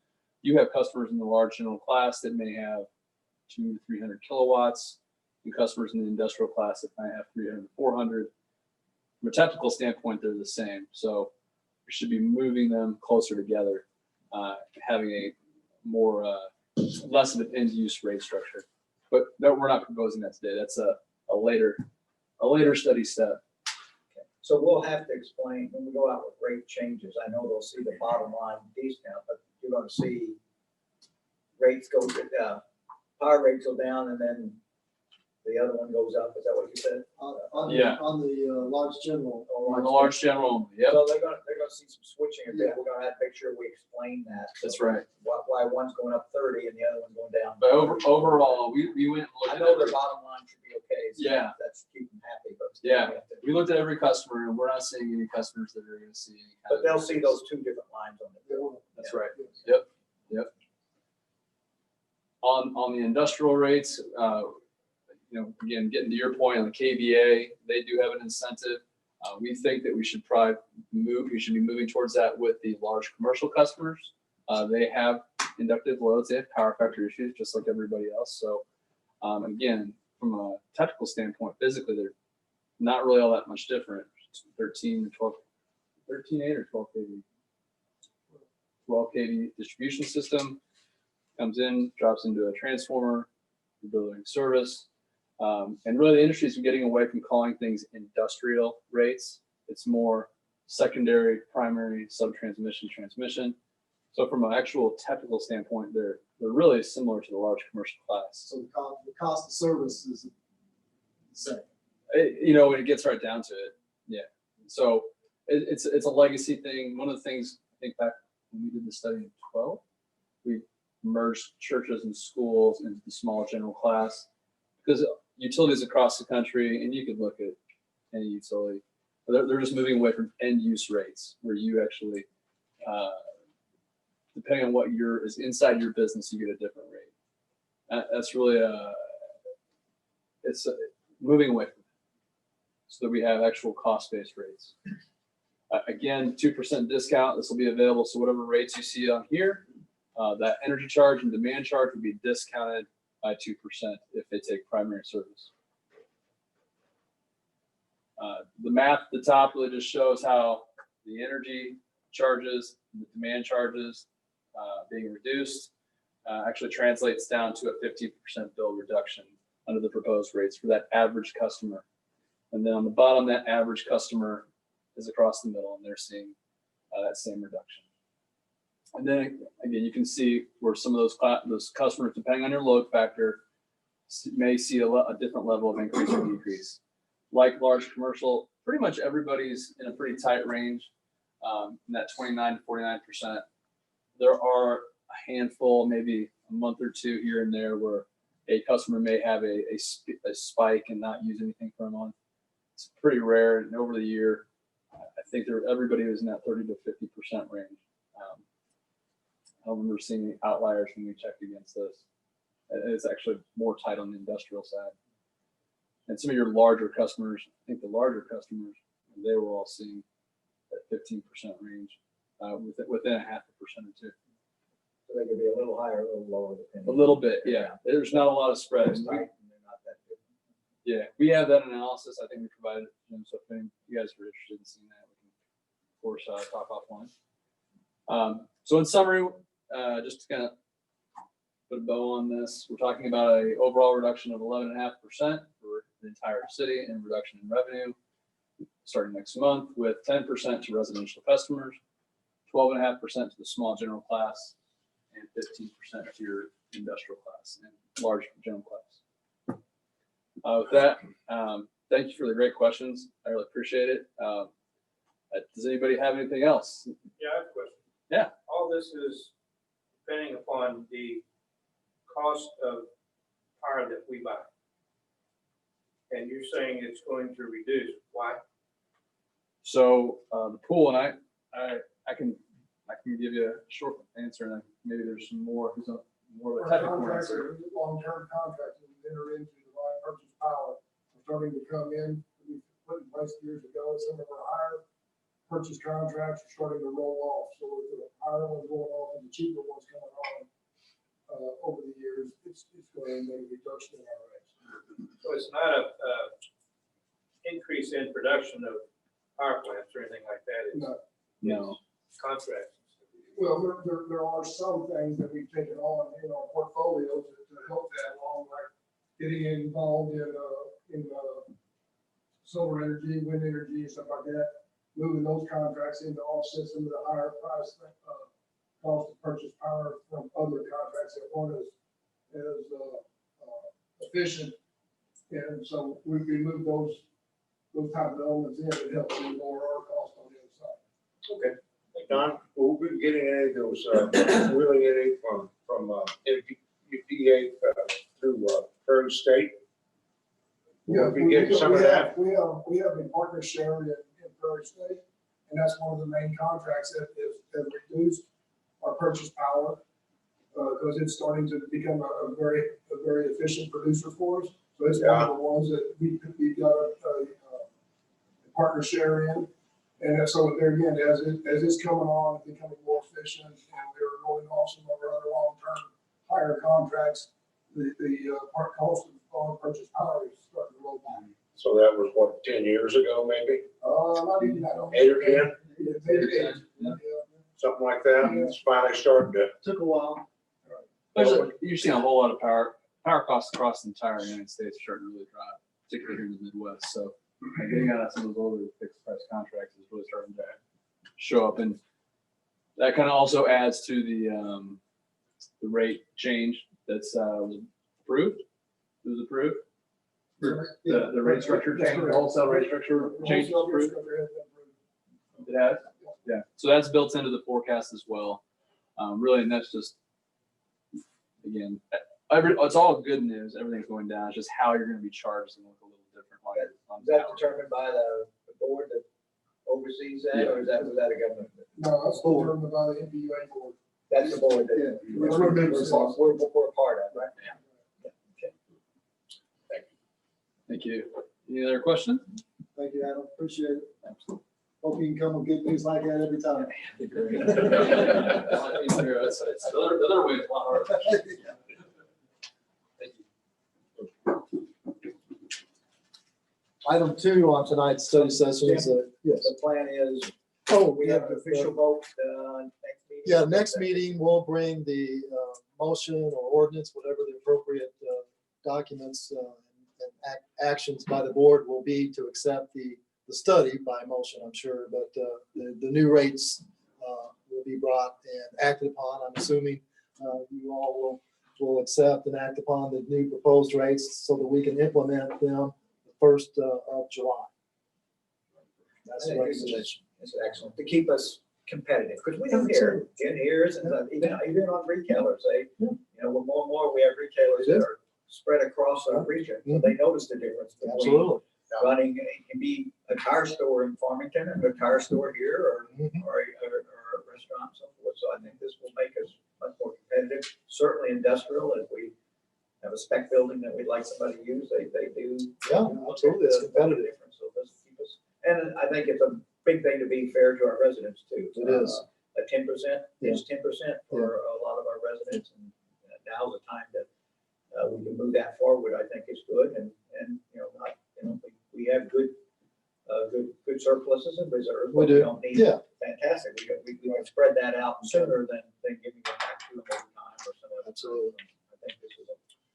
You have customers in the large general class that may have 200 to 300 kilowatts, and customers in the industrial class that might have 300 to 400. From a technical standpoint, they're the same. So we should be moving them closer together, having a more less of an end-use rate structure. But no, we're not proposing that today. That's a later study step. Okay. So we'll have to explain when we go out with rate changes. I know they'll see the bottom line discount, but you're going to see rates go, power rates go down, and then the other one goes up. Is that what you said? On Yeah. the large general. On the large general, yep, So they're gonna see some switching a bit. We're gonna have to make sure we explain that. that's right. Why one's going up 30 and the other one's going down. But overall, we went and I looked know at their bottom line should be okay. So Yeah. That's keep them happy, but. Yeah. we looked at every customer, and we're not seeing any customers that are going to see any kind But of they'll see increase. those two different lines on the bill. That's right. Yep. On the industrial rates, again, getting to your point on the KVA, they do have an incentive. We think that we should be moving towards that with the large commercial customers. They have inductive loads, they have power factor issues just like everybody else. So again, from a technical standpoint, physically, they're not really all that much different. 13 8 or 12 kV. 12 kV distribution system comes in, drops into a transformer, the building service. And really the industry is getting away from calling things industrial rates. It's more secondary, primary, sub-transmission, transmission. So from an actual technical standpoint, they're really similar to the large commercial class. So the cost of service is the same. When it gets right down to it, yeah. So it's a legacy thing. One of the things I think back when we did the study in 12, we merged churches and schools into the small general class because utilities across the country, and you could look at any utility, they're just moving away from end use rates where you actually, depending on what is inside your business, you get a different rate. That's really it's moving away from it so that we have actual cost-based rates. Again, 2% discount. This will be available. So whatever rates you see on here, that energy charge and demand charge would be discounted by 2% if they take primary service. The math at the top really just shows how the energy charges, the demand charges being reduced actually translates down to a 15% bill reduction under the proposed rates for that average customer. And then on the bottom, that average customer is across the middle, and they're seeing that same reduction. And then again, you can see where some of those customers, depending on your load factor, may see a different level of increase or decrease. Like large commercial, pretty much everybody's in a pretty tight range, in that 29 to 49%. There are a handful, maybe a month or two here and there, where a customer may have a spike and not use anything for a month. It's pretty rare, and over the year, I think everybody was in that 30 to 50% range. I don't remember seeing any outliers when we checked against this. It's actually more tight on the industrial side. And some of your larger customers, I think the larger customers, they were all seeing that 15% range, within a 0.5% or two. So they could be a little higher, a little lower. A little bit, yeah. There's not a lot of spread. It's tight and they're not that different. Yeah, we have that analysis. I think we provided, so if any of you guys are interested in seeing that, we can, of course, talk offline. So in summary, just to kind of put a bow on this, we're talking about an overall reduction of 11.5% for the entire city and reduction in revenue starting next month, with 10% to residential customers, 12.5% to the small general class, and 15% to your industrial class and large general class. With that, thank you for the great questions. I really appreciate it. Does anybody have anything else? Yeah, I have a question. Yeah. All this is depending upon the cost of power that we buy. And you're saying it's going to reduce. Why? So the pool, and I can give you a short answer, and then maybe there's some more of a technical answer. Long-term contracts that we enter into to buy purchase power are starting to come in. We put in place years ago. Some of our higher purchase contracts are starting to roll off. So with the higher ones rolling off and the cheaper ones coming on over the years, it's going to make a reduction in our rates. So it's not a increase in production of power plants or anything like that. It's No. contracts. Well, there are some things that we've taken on in our portfolio to help that along, like getting involved in solar energy, wind energy, and stuff like that, moving those contracts into offset some of the higher price cost to purchase power from other contracts that weren't as efficient. And so we moved those type of elements in to help lower our cost on the other side. Okay. Don, will we be getting any of those, really any from EPA through Prairie State? Yeah, Will we get some of that? We have a partner share in Prairie State, and that's one of the main contracts that has reduced our purchase power because it's starting to become a very efficient producer for us. So it's one of the ones that we got a partner share in. And so there again, as it's coming on, becoming more efficient, and we're rolling off some of our other long-term higher contracts, the part cost of purchase power is starting to roll down. So that was what, 10 years ago, maybe? Not even, I don't. 8 or 10? Maybe 8. Yeah. Something like that. It's finally starting to. Took a while. You're seeing a whole lot of power costs across the entire United States are starting to really drop, particularly here in the Midwest. So getting out of some of those older fixed price contracts is really starting to show up, and that kind of also adds to the rate change that's was approved. It was approved. The rate structure change, the wholesale rate structure change was approved. It has. Yeah. So that's built into the forecast as well. Really, and that's just again, it's all good news. Everything's going down. It's just how you're going to be charged and look a little different. Is that determined by the board that oversees that, or was that a government? No, that's determined by the NPUA board. That's the board that. Yeah. We're a part of, right? Yeah. Thank you. Any other questions? Thank you, Adam. Appreciate it. Hope you can come with good news like that every time. It's the other way. It's a lot harder. Item 2 on tonight's study session is, yes. The plan is, we have an official vote, next meeting. Yeah, next meeting, we'll bring the motion or ordinance, whatever the appropriate documents and actions by the board will be to accept the study by motion, I'm sure, but the new rates will be brought and acted upon. I'm assuming you all will accept and act upon the new proposed rates so that we can implement them the 1st of July. That's the recommendation. It's excellent, to keep us competitive, because we do hear, and even on retailers, more and more we have retailers that are spread across our region, so they notice the difference between Absolutely. running, it can be a tire store in Farmington and a tire store here, or Mhm. a restaurant, and so forth. So I think this will make us much more competitive, certainly industrial, if we have a spec building that we'd like somebody to use, they do. Yeah, look at absolutely. It's the competitive. difference, so this keep us, and I think it's a big thing to be fair to our residents too. It is. A 10% is 10% for a lot of our residents, and now's the time that we can move that forward, I think is good, and, we have good surpluses and reserves. We but do. don't need Yeah, fantastic. We can spread that out sooner than giving it back to them every time or some other. Absolutely. I think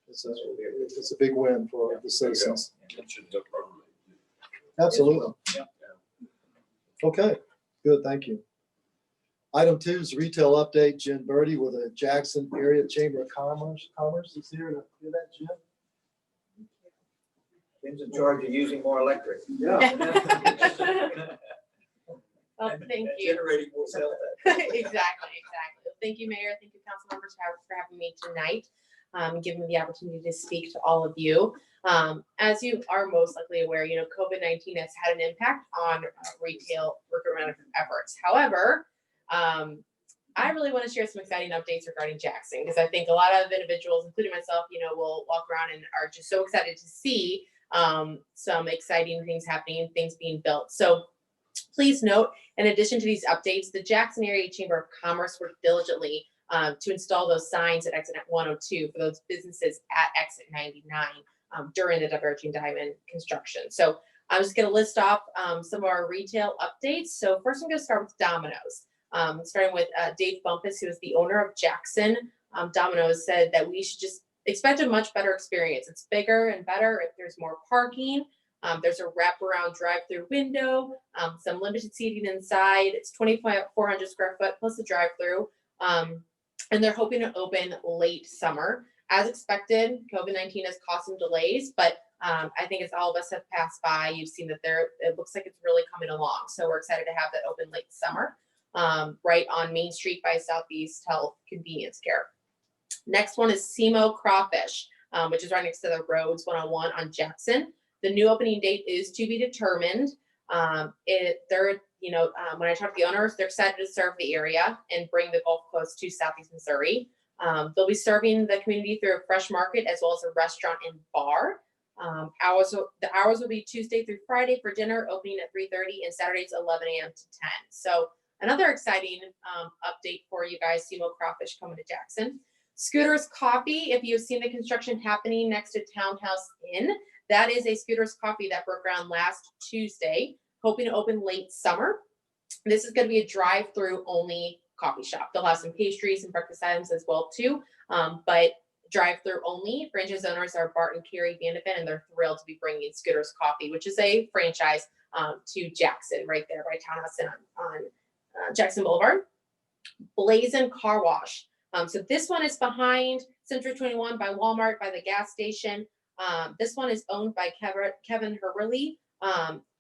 this will be a good. it's a big win for Yeah. the citizens. It should look wrong. Absolutely. Yeah. Okay, good, thank you. Item 2 is retail update. Jen Birdie with the Jackson Area Chamber of Commerce is here to do that, Jen. Jim's in charge of using more electric. Yeah. Well, And- thank and you. Generating more sales. Exactly. Thank you, Mayor. Thank you, council members, for having me tonight. Giving me the opportunity to speak to all of you. As you are most likely aware, COVID-19 has had an impact on retail recruitment efforts. However, I really want to share some exciting updates regarding Jackson, because I think a lot of individuals, including myself, will walk around and are just so excited to see some exciting things happening, things being built. So please note, in addition to these updates, the Jackson Area Chamber of Commerce worked diligently to install those signs at exit 102 for those businesses at exit 99 during the diverging diamond construction. So I'm just going to list off some of our retail updates. So first, I'm going to start with Domino's. Starting with Dave Bumpus, who is the owner of Jackson. Domino's said that we should just expect a much better experience. It's bigger and better if there's more parking. There's a wraparound drive-through window, some limited seating inside. It's 2,400 square foot plus a drive-through. And they're hoping to open late summer. As expected, COVID-19 has caused some delays, but I think as all of us have passed by, you've seen that it looks like it's really coming along. So we're excited to have that open late summer, right on Main Street by Southeast Health Convenience Care. Next one is Simo Crawfish, which is right next to the Roads 101 on Jackson. The new opening date is to be determined. When I talk to the owners, they're excited to serve the area and bring the Gulf Coast to Southeast Missouri. They'll be serving the community through a fresh market as well as a restaurant and bar. The hours will be Tuesday through Friday for dinner, opening at 3:30, and Saturdays 11 a.m. to 10. So another exciting update for you guys, Simo Crawfish coming to Jackson. Scooter's Coffee, if you've seen the construction happening next to Townhouse Inn, that is a Scooter's Coffee that broke ground last Tuesday, hoping to open late summer. This is going to be a drive-through only coffee shop. They'll have some pastries and breakfast items as well too, but drive-through only. Franchise owners are Bart and Carrie Vandeven, and they're thrilled to be bringing Scooter's Coffee, which is a franchise, to Jackson, right there by Townhouse Inn on Jackson Boulevard. Blazin' Car Wash. So this one is behind Century 21 by Walmart, by the gas station. This one is owned by Kevin Hurley.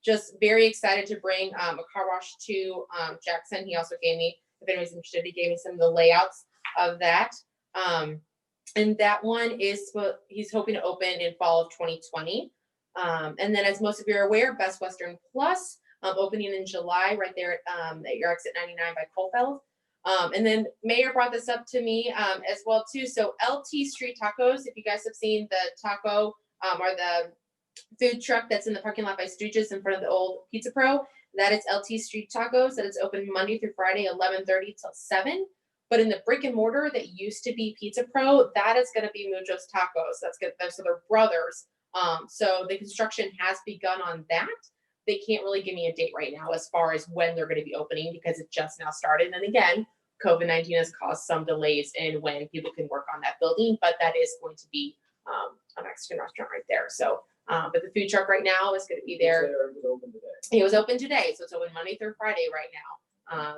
Just very excited to bring a car wash to Jackson. He also gave me, if anyone's interested, he gave me some of the layouts of that. And that one is what he's hoping to open in fall of 2020. And then, as most of you are aware, Best Western Plus opening in July, right there at your exit 99 by Colfeld. And then Mayor brought this up to me as well too. So LT Street Tacos, if you guys have seen the taco or the food truck that's in the parking lot by Stooges in front of the old Pizza Pro, that is LT Street Tacos. That is open Monday through Friday, 11:30 till 7. But in the brick and mortar that used to be Pizza Pro, that is going to be Mujo's Tacos. That's good. So they're brothers. So the construction has begun on that. They can't really give me a date right now as far as when they're going to be opening because it just now started. And again, COVID-19 has caused some delays in when people can work on that building, but that is going to be a Mexican restaurant right there. So, but the food truck right now is going to be there. It was open today. It was open today, so it's open Monday through Friday right now.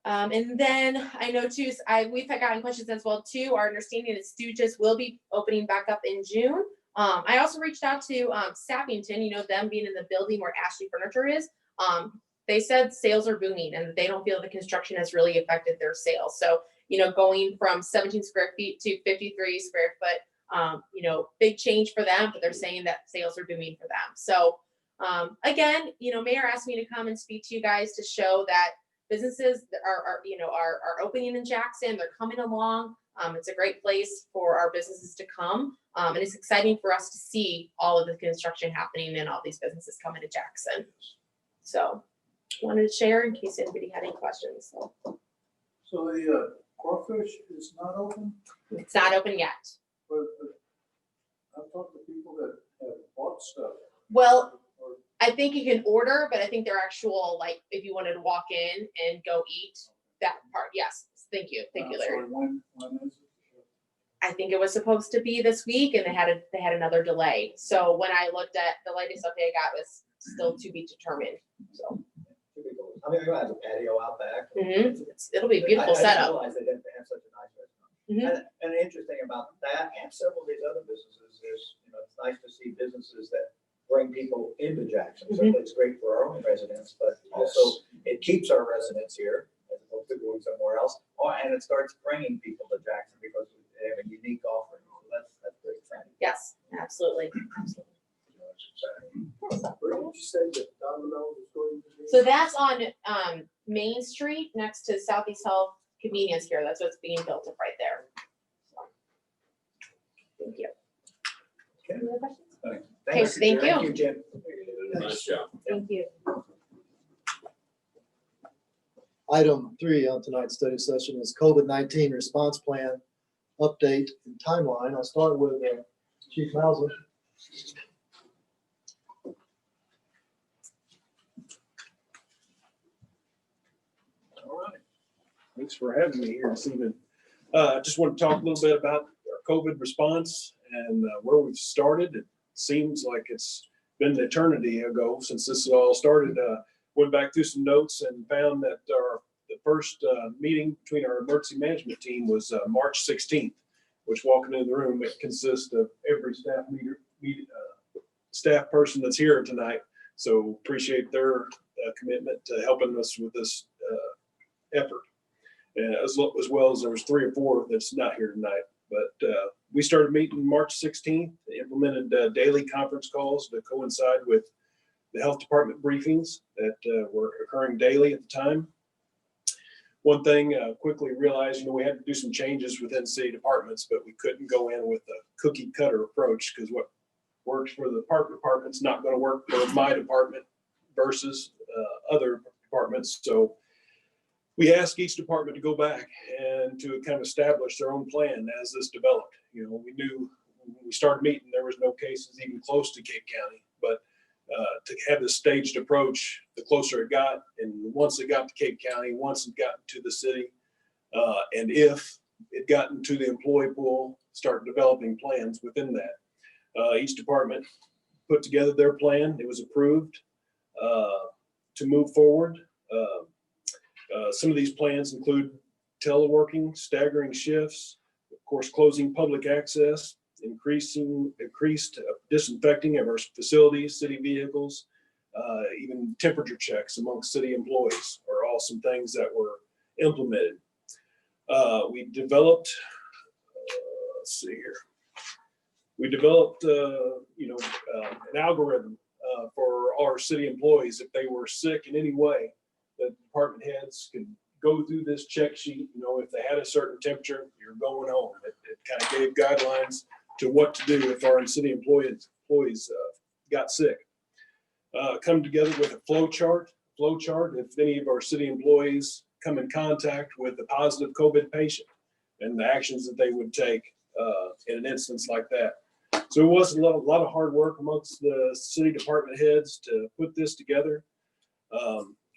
And then I know too, we've gotten questions as well too. Our understanding is Stooges will be opening back up in June. I also reached out to Sappington, them being in the building where Ashley Furniture is. They said sales are booming and they don't feel the construction has really affected their sales. So, going from 17 square feet to 53 square foot You know, big change for them, but they're saying that sales are booming for them. So again, you know, Mayor asked me to come and speak to you guys to show that businesses are opening in Jackson. They're coming along. It's a great place for our businesses to come. And it's exciting for us to see all of the construction happening and all these businesses coming to Jackson. So wanted to share in case anybody had any questions. So the crawfish is not open, it's not open yet. but I've talked to people that have bought stuff. Well, I think you can order, but I think they're actual, like, if you wanted to walk in and go eat that part. Yes. Thank you. Thank you, Larry. Sorry, when is it? I think it was supposed to be this week and they had another delay. So when I looked at the latest update I got was still to be determined. So I mean, they're gonna have a patio out back. it'll be a beautiful I didn't setup. realize they didn't have such a nice Mhm. restaurant. And the interesting about that and several of these other businesses is, you know, it's nice to see businesses that bring people into Jackson. Certainly it's great for our own residents, but also it keeps our residents here as opposed to going somewhere else. And it starts bringing people to Jackson because they have a unique offering. So that's very exciting. Yes, absolutely. Absolutely. Where did you say that Domino's is going to be? So that's on Main Street next to Southeast Health Convenience Care. That's what's being built up right there. So, thank you. Okay. Any other questions? Thanks. Thank you. Thank you, Jim. Nice job. Thank you. Item 3 on tonight's study session is COVID-19 response plan update and timeline. I'll start with Chief Mauser. All right. Thanks for having me here this evening. I just want to talk a little bit about our COVID response and where we've started. It seems like it's been an eternity ago since this all started. Went back through some notes and found that the first meeting between our emergency management team was March 16th, which walking into the room, it consists of every staff person that's here tonight. So appreciate their commitment to helping us with this effort. As well as there was 3 or 4 that's not here tonight. But we started meeting March 16th, implemented daily conference calls to coincide with the health department briefings that were occurring daily at the time. One thing, quickly realized, we had to do some changes within city departments, but we couldn't go in with a cookie cutter approach because what works for the park department's not going to work for my department versus other departments. So we asked each department to go back and to kind of establish their own plan as this developed. We knew when we started meeting, there was no cases even close to Cape County, but to have this staged approach, the closer it got, and once it got to Cape County, once it got to the city, and if it got into the employee pool, start developing plans within that. Each department put together their plan. It was approved to move forward. Some of these plans include teleworking, staggering shifts, of course, closing public access, increased disinfecting of our facilities, city vehicles, even temperature checks amongst city employees are all some things that were implemented. We developed, let's see here. We developed, an algorithm for our city employees. If they were sick in any way, the department heads could go through this check sheet. If they had a certain temperature, you're going home. It kind of gave guidelines to what to do if our city employees got sick. Come together with a flow chart. If any of our city employees come in contact with a positive COVID patient and the actions that they would take in an instance like that. So it was a lot of hard work amongst the city department heads to put this together.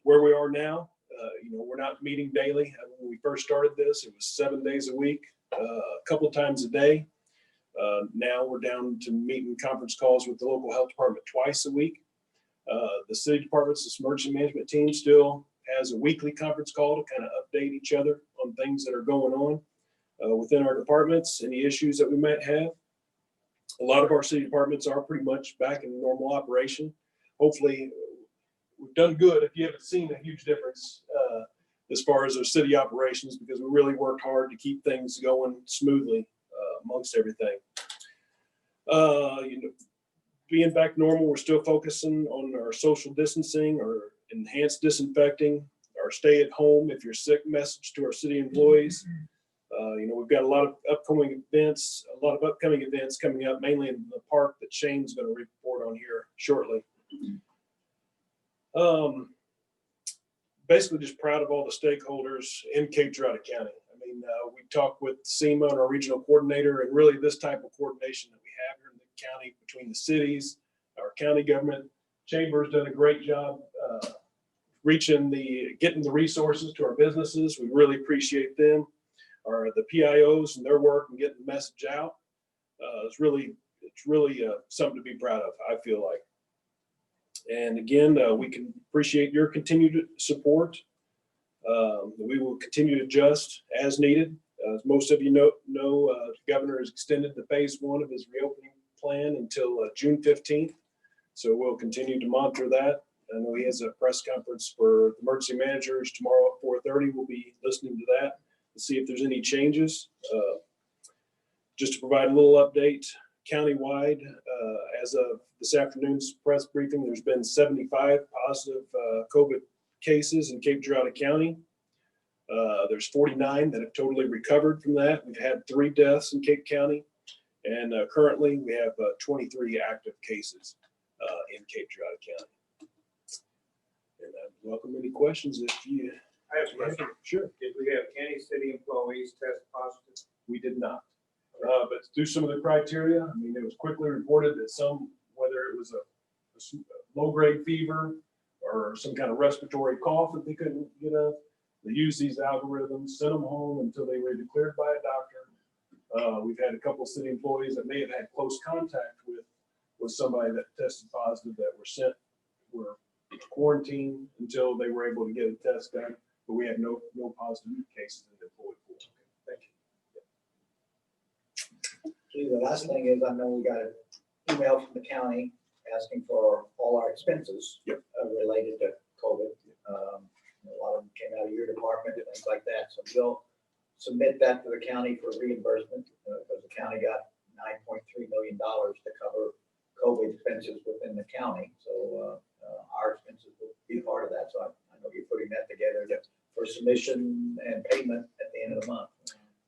Where we are now, we're not meeting daily. When we first started this, it was 7 days a week, a couple of times a day. Now we're down to meeting conference calls with the local health department twice a week. The city department's, this emergency management team still has a weekly conference call to kind of update each other on things that are going on within our departments, any issues that we might have. A lot of our city departments are pretty much back in normal operation. Hopefully, we've done good if you haven't seen a huge difference as far as our city operations, because we really worked hard to keep things going smoothly amongst everything. You know, being back normal, we're still focusing on our social distancing or enhanced disinfecting, our stay at home if you're sick message to our city employees. You know, we've got a lot of upcoming events coming up, mainly in the park that Shane's going to report on here shortly. Basically just proud of all the stakeholders in Cape Girardeau County. I mean, we talked with SEMA and our regional coordinator, and really this type of coordination that we have here in the county between the cities, our county government. Chamber's done a great job getting the resources to our businesses. We really appreciate them. Or the PIOs and their work and getting the message out. It's really something to be proud of, I feel like. And again, we can appreciate your continued support. We will continue to adjust as needed. As most of you know, the governor has extended the phase 1 of his reopening plan until June 15th. So we'll continue to monitor that. I know he has a press conference for the emergency managers tomorrow at 4:30. We'll be listening to that to see if there's any changes. Just to provide a little update, countywide, as of this afternoon's press briefing, there's been 75 positive COVID cases in Cape Girardeau County. There's 49 that have totally recovered from that. We've had 3 deaths in Cape County, and currently we have 23 active cases in Cape Girardeau County. And I welcome any questions if you. I have a question. Sure. Did we have any city employees test positive? We did not. But through some of the criteria, I mean, it was quickly reported that some, whether it was a low-grade fever or some kind of respiratory cough that they couldn't get up, they used these algorithms, sent them home until they were declared by a doctor. We've had a couple of city employees that may have had close contact with somebody that tested positive that were quarantined until they were able to get a test done. But we have no positive cases in the employee pool. Thank you. Gee, the last thing is, I know we got an email from the county asking for all our expenses related to COVID. A lot of them came out of your department and things like that. So we'll submit that to the county for reimbursement because the county got $9.3 million to cover COVID expenses within the county. So our expenses will be part of that. So I know you're putting that together for submission and payment at the end of the month.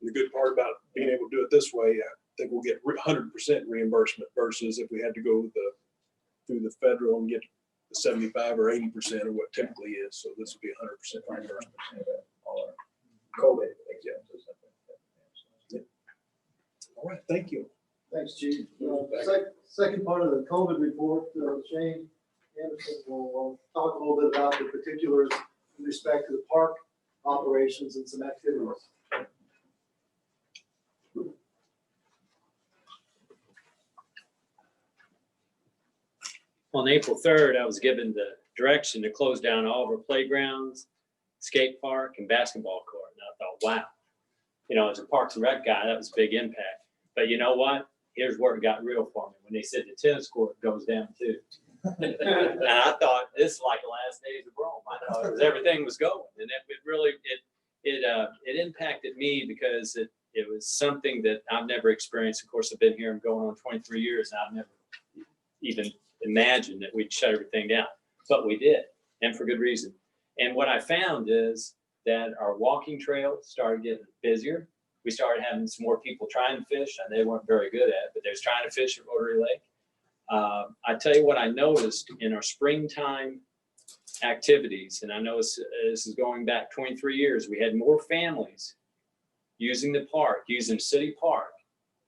The good part about being able to do it this way, I think we'll get 100% reimbursement versus if we had to go through the federal and get the 75 or 80% of what typically is. So this will be 100% reimbursement. All our COVID expenses. Yeah. All right, thank you. Thanks, Chief. Second part of the COVID report, Shane Anderson will talk a little bit about the particulars with respect to the park operations and some activities. On April 3rd, I was given the direction to close down all of our playgrounds, skate park, and basketball court. And I thought, wow, you know, as a Parks and Rec guy, that was a big impact. But you know what? Here's where it got real for me when they said the tennis court goes down too. And I thought this is like the last days of Rome. I thought everything was going, and it really impacted me because it was something that I've never experienced. Of course, I've been here and going on 23 years, and I've never even imagined that we'd shut everything down, but we did, and for good reason. And what I found is that our walking trails started getting busier. We started having some more people trying to fish, and they weren't very good at it, but they was trying to fish at Rotary Lake. I tell you what I noticed in our springtime activities, and I know this is going back 23 years, we had more families using the park, using City Park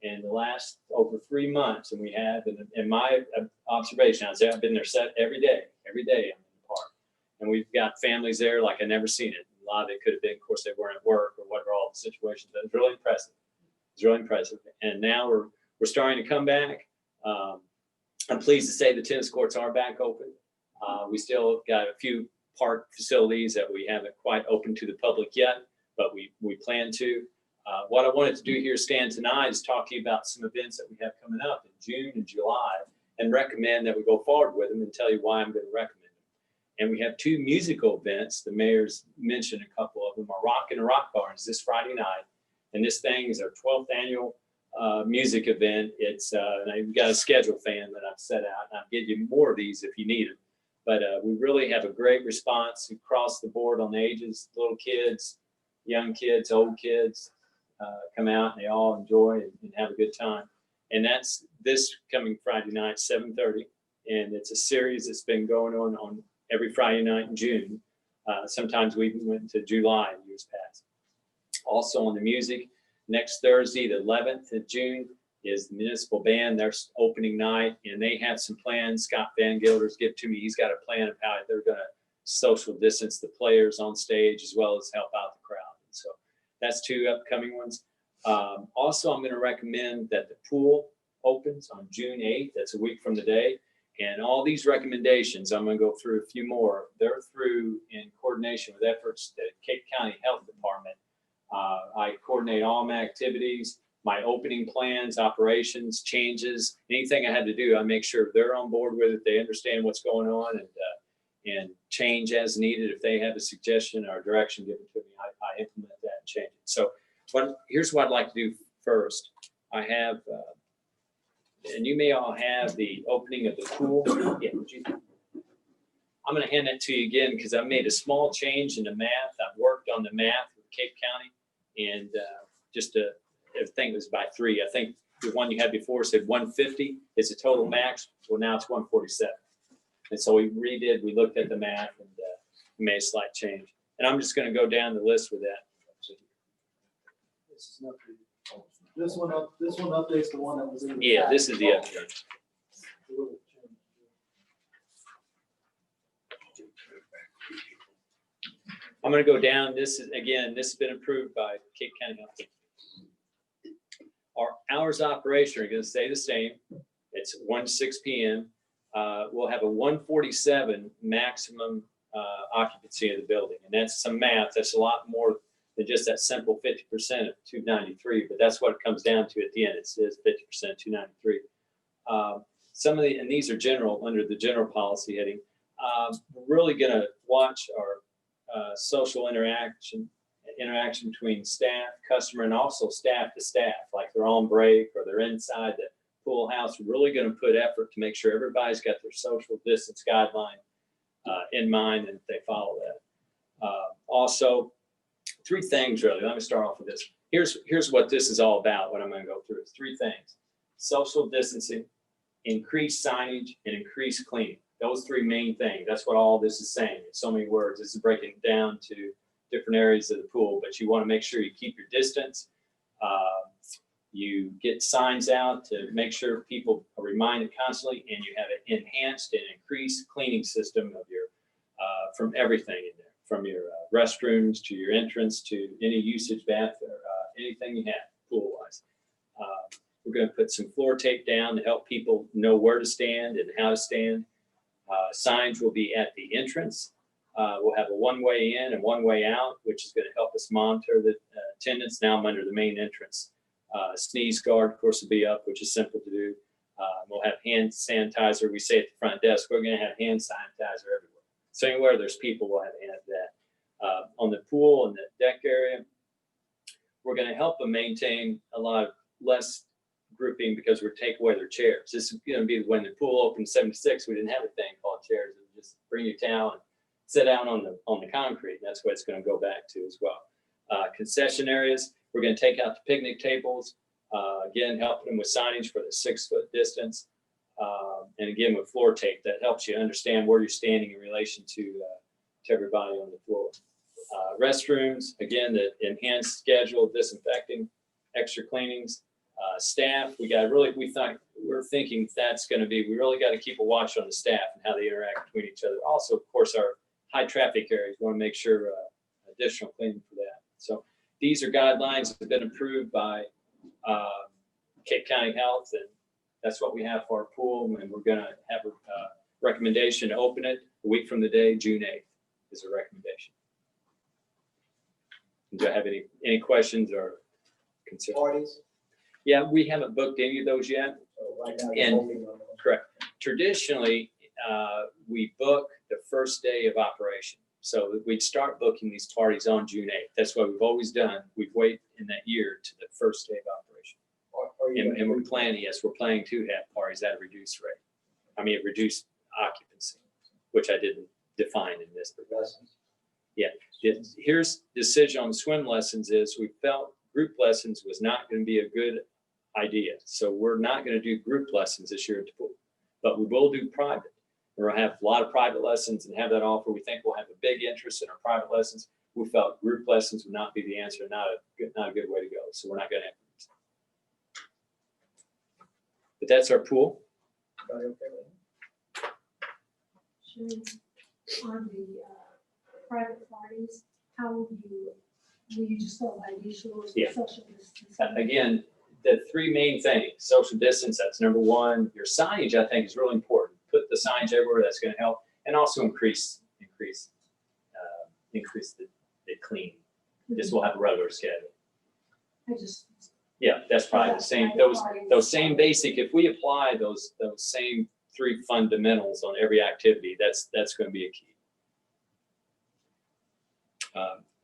in the last over 3 months than we have in my observation. I've been there every day I'm in the park. And we've got families there like I never seen it. A lot of it could have been, of course, they weren't at work or whatever, all the situations, but it was really impressive. It's really impressive. And now we're starting to come back. I'm pleased to say the tennis courts are back open. We still got a few park facilities that we haven't quite opened to the public yet, but we plan to. What I wanted to do here, Stan, tonight is talk to you about some events that we have coming up in June and July and recommend that we go forward with them and tell you why I'm going to recommend them. And we have 2 musical events. The mayor's mentioned a couple of them. Our Rock and Rock Barns this Friday night. And this thing is our 12th annual music event. It's, and I've got a schedule fan that I've set out, and I'll give you more of these if you need them. But we really have a great response across the board on the ages, little kids, young kids, old kids come out and they all enjoy and have a good time. And that's this coming Friday night, 7:30. And it's a series that's been going on every Friday night in June. Sometimes we even went to July in years past. Also on the music, next Thursday, the 11th of June, is the municipal band, their opening night, and they have some plans. Scott Van Gilder's give to me. He's got a plan of how they're going to social distance the players on stage as well as help out the crowd. And so that's two upcoming ones. Also, I'm going to recommend that the pool opens on June 8th. That's a week from today. And all these recommendations, I'm going to go through a few more. They're through in coordination with efforts that Cape County Health Department. I coordinate all my activities, my opening plans, operations, changes, anything I had to do. I make sure they're on board with it. They understand what's going on and change as needed. If they have a suggestion or direction given to me, I implement that and change it. So here's what I'd like to do first. I have, and you may all have the opening of the pool. Yeah, I'm going to hand that to you again because I made a small change in the math. I've worked on the math with Cape County, and everything was by 3. I think the one you had before said 150 is a total max. Well, now it's 147. And so we looked at the math and made a slight change. And I'm just going to go down the list with that. This is not this one updates the one that was in. The Yeah, packet. this is the update. I'm going to go down. This has been approved by Cape County Health. Our hours of operation are going to stay the same. It's 1 to 6 p.m. We'll have a 147 maximum occupancy of the building. And that's some math. That's a lot more than just that simple 50% of 293, but that's what it comes down to at the end. It says 50% 293. And these are general, under the general policy heading. We're really going to watch our social interaction between staff, customer, and also staff to staff, like they're on break or they're inside the pool house. We're really going to put effort to make sure everybody's got their social distance guideline in mind and they follow that. Also, 3 things really. Let me start off with this. Here's what this is all about, what I'm going to go through. It's 3 things: social distancing, increased signage, and increased cleaning. Those 3 main things. That's what all this is saying in so many words. This is breaking it down to different areas of the pool, but you want to make sure you keep your distance. You get signs out to make sure people are reminded constantly, and you have an enhanced and increased cleaning system of your from everything in there, from your restrooms to your entrance to any usage bath or anything you have pool wise. We're going to put some floor tape down to help people know where to stand and how to stand. Signs will be at the entrance. We'll have a one-way in and one-way out, which is going to help us monitor the attendance. Now I'm under the main entrance. Sneeze guard, of course, will be up, which is simple to do. We'll have hand sanitizer. We say at the front desk, we're going to have hand sanitizer everywhere. So anywhere there's people, we'll have that. On the pool and the deck area, we're going to help them maintain a lot of less grouping because we're taking away their chairs. This is going to be when the pool opened in 76, we didn't have a thing called chairs. It was just bring your towel and sit down on the concrete. And that's what it's going to go back to as well. Concession areas, we're going to take out the picnic tables. Again, helping them with signage for the 6-foot distance. And again, with floor tape, that helps you understand where you're standing in relation to everybody on the floor. Restrooms, again, the enhanced schedule of disinfecting, extra cleanings. Staff, we're thinking that's going to be, we really got to keep a watch on the staff and how they interact between each other. Also, of course, our high traffic areas, we want to make sure additional cleaning for that. So these are guidelines that have been approved by Cape County Health, and that's what we have for our pool. And we're going to have a recommendation to open it a week from the day, June 8th is a recommendation. Do I have any questions or concerns? Parties? Yeah, we haven't booked any of those yet. So right now, And- we're holding on those. Correct. Traditionally, we book the first day of operation. So we'd start booking these parties on June 8th. That's what we've always done. We've waited in that year to the first day of operation. Or you And we're planning, yes, we're planning to have parties at a reduced rate. I mean, reduced occupancy, which I didn't define in this. lessons. Here's the decision on swim lessons is we felt group lessons was not going to be a good idea. So we're not going to do group lessons this year at the pool, but we will do private. We'll have a lot of private lessons and have that offer. We think we'll have a big interest in our private lessons. We felt group lessons would not be the answer, not a good way to go. So we're not going to have. But that's our pool. Everybody okay with it? On the private parties, how will you just go by these rules? Yeah. Social distancing? Again, the three main things, social distance, that's number one. Your signage, I think, is really important. Put the signage everywhere, that's going to help. And also increase the cleaning. This will have a regular schedule. I just. Yeah, that's probably the same, those same basic, if we apply those same three fundamentals on every activity, that's going to be a key.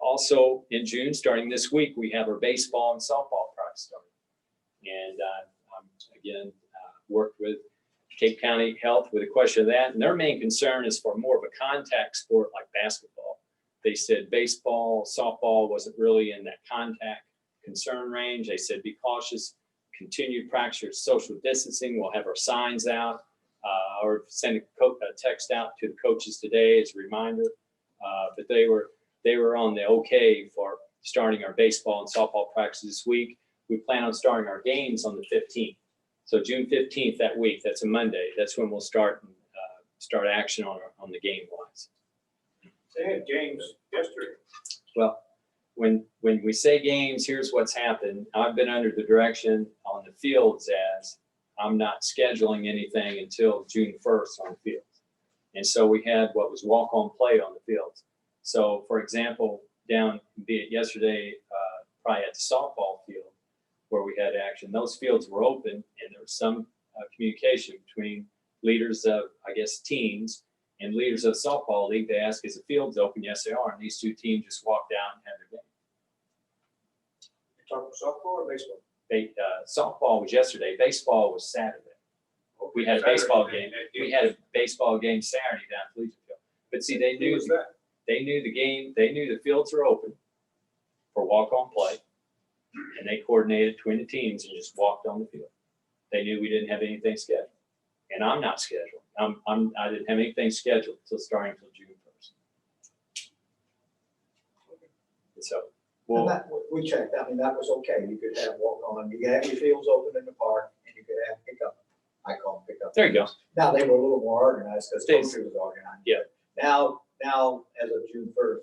Also in June, starting this week, we have our baseball and softball practice starting. And I'm again, worked with Cape County Health with a question of that. And their main concern is for more of a contact sport like basketball. They said baseball, softball wasn't really in that contact concern range. They said, be cautious, continued practice your social distancing. We'll have our signs out or send a text out to the coaches today as a reminder. But they were on the okay for starting our baseball and softball practice this week. We plan on starting our games on the 15th. So June 15th, that week, that's a Monday. That's when we'll start action on the game wise. They had games yesterday. Well, when we say games, here's what's happened. I've been under the direction on the fields as I'm not scheduling anything until June 1st on the fields. And so we had what was walk-on play on the fields. So for example, down, be it yesterday, probably at the softball field where we had action, those fields were open and there was some communication between leaders of, I guess, teams and leaders of the softball league. They asked, is the fields open? Yes, they are. And these two teams just walked out and had their game. Talking softball or baseball? Softball was yesterday. Baseball was Saturday. We had a baseball game. We had a baseball game Saturday down at Collegiate Field. But see, they knew the game. They knew the fields are open for walk-on play, and they coordinated between the teams and just walked on the field. They knew we didn't have anything scheduled, and I'm not scheduled. I didn't have anything scheduled starting until June 1st. And so. And Well, that, we checked, I mean, that was okay, you could have walk-on, you could have your fields open in the park, and you could have pickup, I call them pickup. there you go. Now, they were a little more organized, because Coach was organized. Yeah. Now, as of June 1st,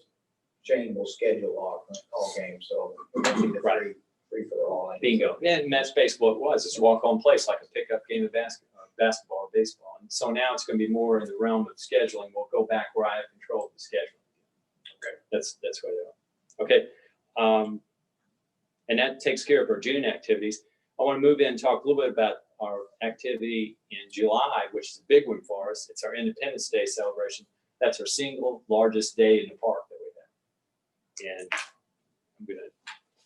Shane will schedule all games, so it'll be the free for all. Bingo. And that's basically what it was. It's a walk-on place, like a pickup game of basketball or baseball. And so now it's going to be more in the realm of scheduling. We'll go back where I have control of the scheduling. Okay. That's where they are. Okay. And that takes care of our June activities. I want to move in and talk a little bit about our activity in July, which is a big one for us. It's our Independence Day celebration. That's our single largest day in the park that we have. And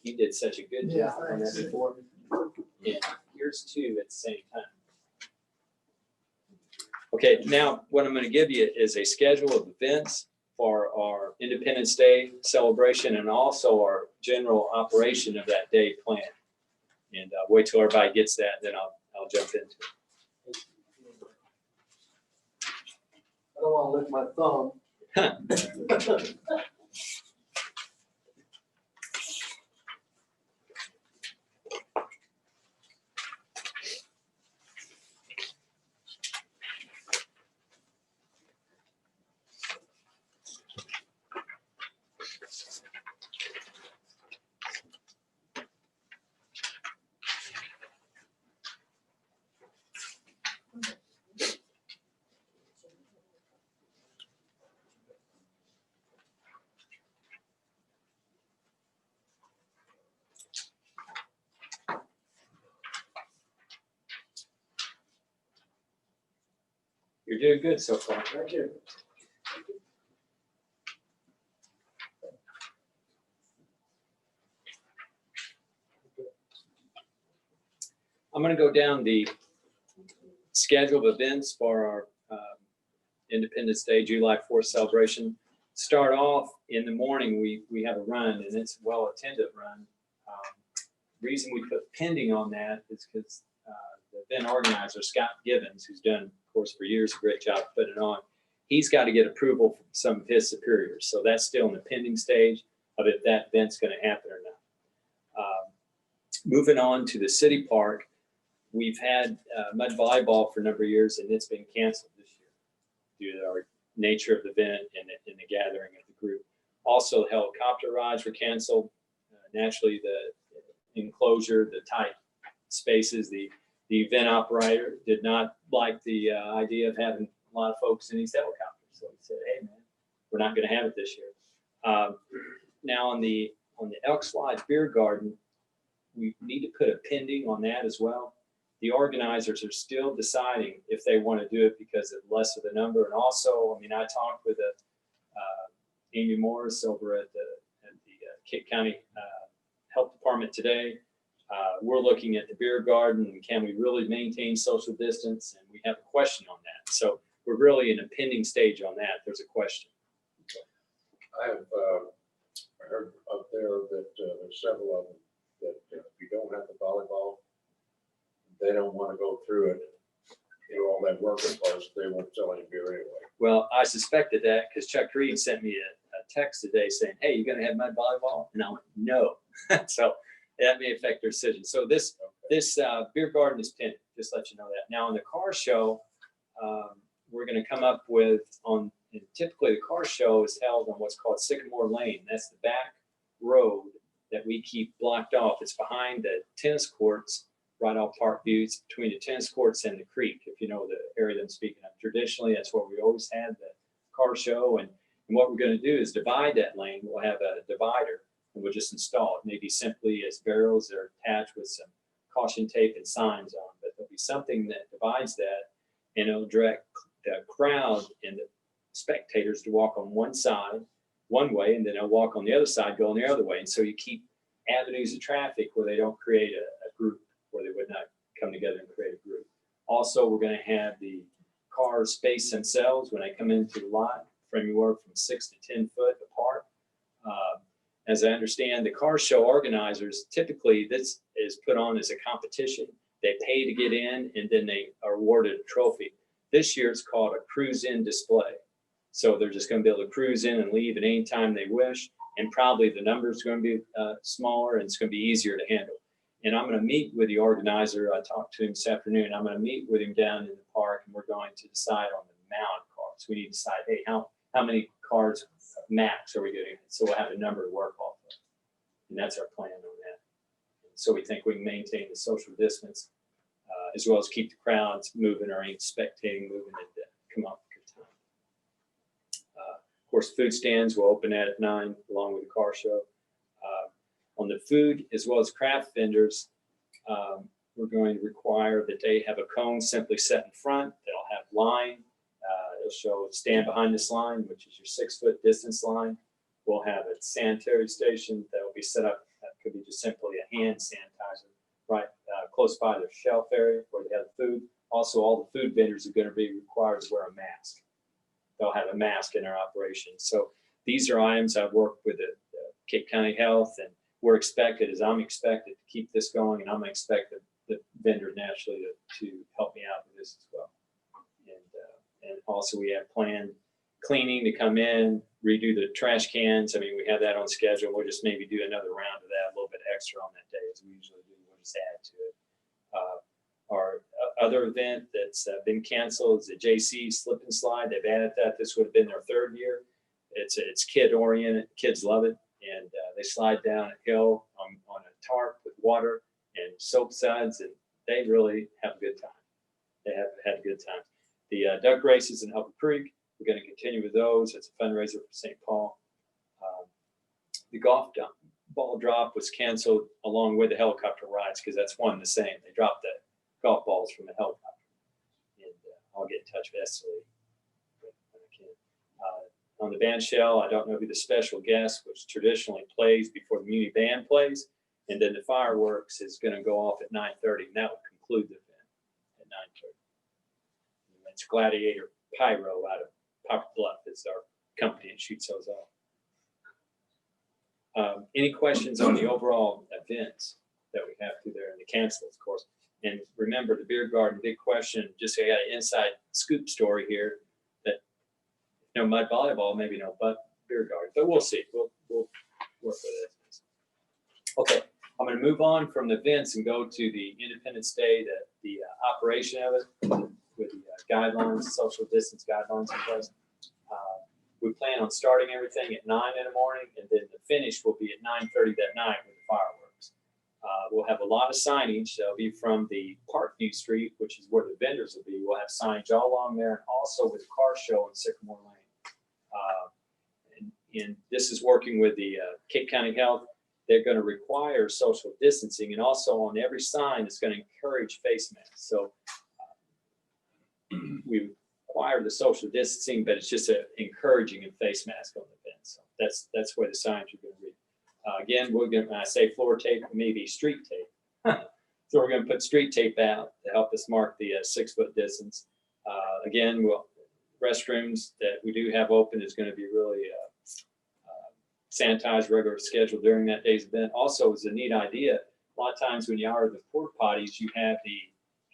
he did such a good job on that before. And here's two at the same time. Okay, now what I'm going to give you is a schedule of events for our Independence Day celebration and also our general operation of that day plan. And wait till everybody gets that, then I'll jump into it. I don't want to lift my thumb. You're doing good so far. Thank you. I'm gonna go down the schedule of events for our Independence Day, July 4th celebration. Start off in the morning, we have a run, and it's a well-attended run. Reason we put pending on that is because the event organizer, Scott Gibbons, who's done, of course, for years, a great job putting it on, he's got to get approval from some of his superiors. So that's still in the pending stage of if that event's going to happen or not. Moving on to the city park, we've had mud volleyball for a number of years, and it's been canceled this year due to our nature of the event and the gathering of the group. Also, helicopter rides were canceled. Naturally, the enclosure, the tight spaces, the event operator did not like the idea of having a lot of folks in these helicopters. So he said, hey, man, we're not going to have it this year. Now on the Elks Lodge Beer Garden, we need to put a pending on that as well. The organizers are still deciding if they want to do it because of less of the number. And also, I mean, I talked with Amy Morris over at the Kent County Health Department today. We're looking at the beer garden and can we really maintain social distance? And we have a question on that. So we're really in a pending stage on that. There's a question. I have heard up there that there's several of them that if you don't have the volleyball, they don't want to go through it, do all that work at first, they won't sell any beer anyway. Well, I suspected that because Chuck Reed sent me a text today saying, hey, you going to have mud volleyball? And I went, no. So that may affect their decision. So this beer garden is pending, just let you know that. Now on the car show, we're going to come up with and typically the car show is held on what's called Sycamore Lane. That's the back road that we keep blocked off. It's behind the tennis courts, right off Park View. It's between the tennis courts and the creek, if you know the area that I'm speaking of. Traditionally, that's where we always had the car show. And what we're going to do is divide that lane. We'll have a divider and we'll just install it. Maybe simply as barrels that are attached with some caution tape and signs on. But there'll be something that divides that, and it'll direct the crowd and the spectators to walk on one side, one way, and then they'll walk on the other side, going the other way. And so you keep avenues of traffic where they don't create a group, where they would not come together and create a group. Also, we're going to have the cars space themselves when they come into the lot, from anywhere from 6 to 10 foot apart. As I understand, the car show organizers, typically this is put on as a competition. They pay to get in and then they are awarded a trophy. This year it's called a cruise-in display. So they're just going to be able to cruise in and leave at any time they wish. And probably the numbers are going to be smaller and it's going to be easier to handle. And I'm going to meet with the organizer. I talked to him this afternoon. I'm going to meet with him down in the park and we're going to decide on the amount of cars. We need to decide, hey, how many cars max are we getting? So we'll have a number to work off of. And that's our plan on that. So we think we can maintain the social distance as well as keep the crowds moving or ain't spectating, moving and come up with a good time. Of course, food stands will open at 9 along with the car show. On the food as well as craft vendors, we're going to require that they have a cone simply set in front. They'll have line. It'll show stand behind this line, which is your 6 foot distance line. We'll have a sanitary station that will be set up. That could be just simply a hand sanitizer right close by the shelf area where they have the food. Also, all the food vendors are going to be required to wear a mask. They'll have a mask in their operation. So these are items I've worked with the Cape County Health, and I'm expected to keep this going, and I'm expected the vendor naturally to help me out with this as well. And also we have planned cleaning to come in, redo the trash cans. I mean, we have that on schedule. We'll just maybe do another round of that, a little bit extra on that day as we usually do. We'll just add to it. Our other event that's been canceled is the JC Slip and Slide. They've added that. This would have been their 3rd year. It's kid oriented. Kids love it. And they slide down a hill on a tarp with water and soap suds, and they really have a good time. They have had a good time. The duck races in Elk Creek, we're going to continue with those. It's a fundraiser for St. Paul. The golf ball drop was canceled along with the helicopter rides because that's one and the same. They dropped the golf balls from the helicopter. And I'll get in touch with Essley when I can. On the band shell, I don't know who the special guest, which traditionally plays before the muni band plays. And then the fireworks is going to go off at 9:30. And that would conclude the event at 9:30. It's Gladiator Pyro out of Poplar Bluff. It's our company that shoots those off. Any questions on the overall events that we have through there and the cancels, of course? And remember the beer garden, big question, just so you got an inside scoop story here that no mud volleyball, maybe no beer garden, but we'll see. We'll work with it. Okay, I'm going to move on from the events and go to the Independence Day, the operation of it with the guidelines, social distance guidelines in place. We plan on starting everything at 9 in the morning, and then the finish will be at 9:30 that night with the fireworks. We'll have a lot of signage. That'll be from the Parkview Street, which is where the vendors will be. We'll have signage all along there, and also with the car show in Sycamore Lane. And this is working with the Cape County Health. They're going to require social distancing, and also on every sign, it's going to encourage face masks. So we require the social distancing, but it's just encouraging a face mask on the event. So that's where the signs are going to be. Again, we're going to, when I say floor tape, maybe street tape. So we're going to put street tape out to help us mark the 6 foot distance. Again, restrooms that we do have open is going to be really sanitized, regular schedule during that day's event. Also, it's a neat idea. A lot of times when you are the porta potties, you have the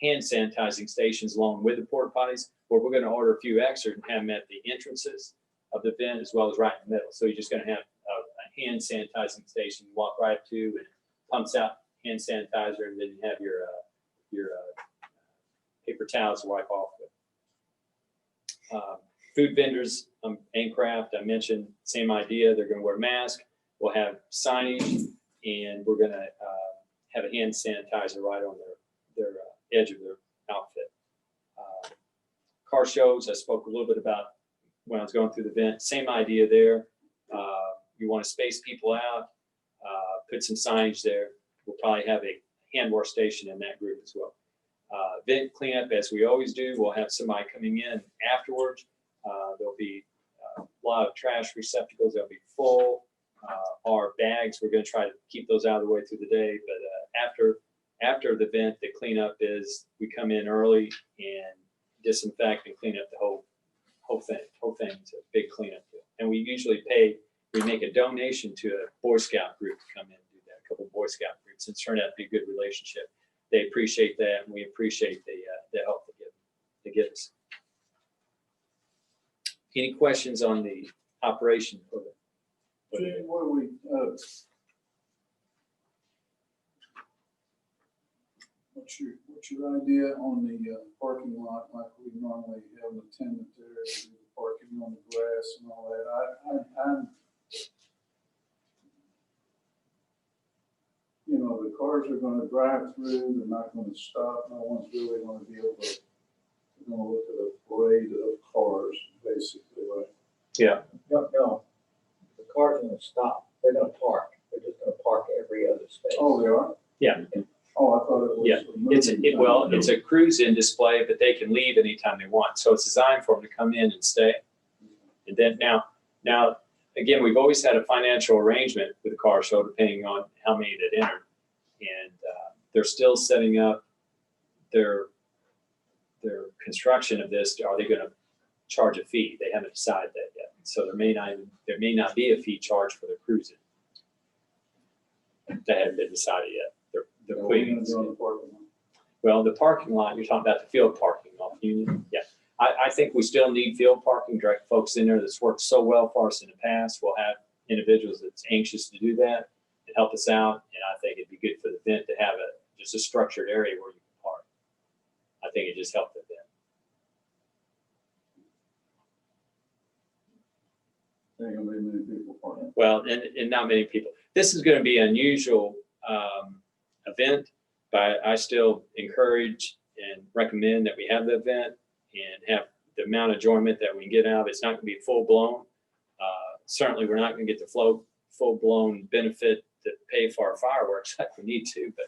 hand sanitizing stations along with the porta potties. Well, we're going to order a few extra and have them at the entrances of the event as well as right in the middle. So you're just going to have a hand sanitizing station you walk right to, and pumps out hand sanitizer, and then you have your paper towels to wipe off with. Food vendors and craft, I mentioned, same idea. They're going to wear masks. We'll have signage, and we're going to have a hand sanitizer right on their edge of their outfit. Car shows, I spoke a little bit about when I was going through the event. Same idea there. You want to space people out, put some signage there. We'll probably have a hand wash station in that group as well. Event cleanup, as we always do, we'll have somebody coming in afterwards. There'll be a lot of trash receptacles. They'll be full. Our bags, we're going to try to keep those out of the way through the day. But after the event, the cleanup is we come in early and disinfect and clean up the whole thing. It's a big cleanup. And we usually make a donation to a Boy Scout group to come in and do that. A couple of Boy Scout groups. It's turned out to be a good relationship. They appreciate that, and we appreciate the help they give us. Any questions on the operation for the? Jim, what do we, what's your idea on the parking lot, like we normally have an attendant there, to do the parking on the grass and all that? I'm you know, the cars are gonna drive through, they're not gonna stop, no one's really gonna be able to, look at a parade of cars, basically, right? Yeah. No, the cars are gonna stop. They're gonna park. They're just gonna park every other space. Oh, they are? Yeah. Oh, I thought it was. Yeah. It's a cruise-in display, but they can leave anytime they want. So it's designed for them to come in and stay. And then now, again, we've always had a financial arrangement with the car show, depending on how many that entered. And they're still setting up their construction of this. Are they going to charge a fee? They haven't decided that yet. So there may not be a fee charged for the cruising. That hasn't been decided yet. They're putting well, the parking lot, you're talking about the field parking off Union. Yeah. I think we still need field parking, direct folks in there. That's worked so well for us in the past. We'll have individuals that's anxious to do that and help us out. And I think it'd be good for the event to have just a structured area where you can park. I think it just helped the event. There ain't gonna be many people parking. Well, and not many people. This is going to be an unusual event, but I still encourage and recommend that we have the event and have the amount of enjoyment that we can get out of it. It's not going to be full blown. Certainly, we're not going to get the full blown benefit to pay for our fireworks like we need to, but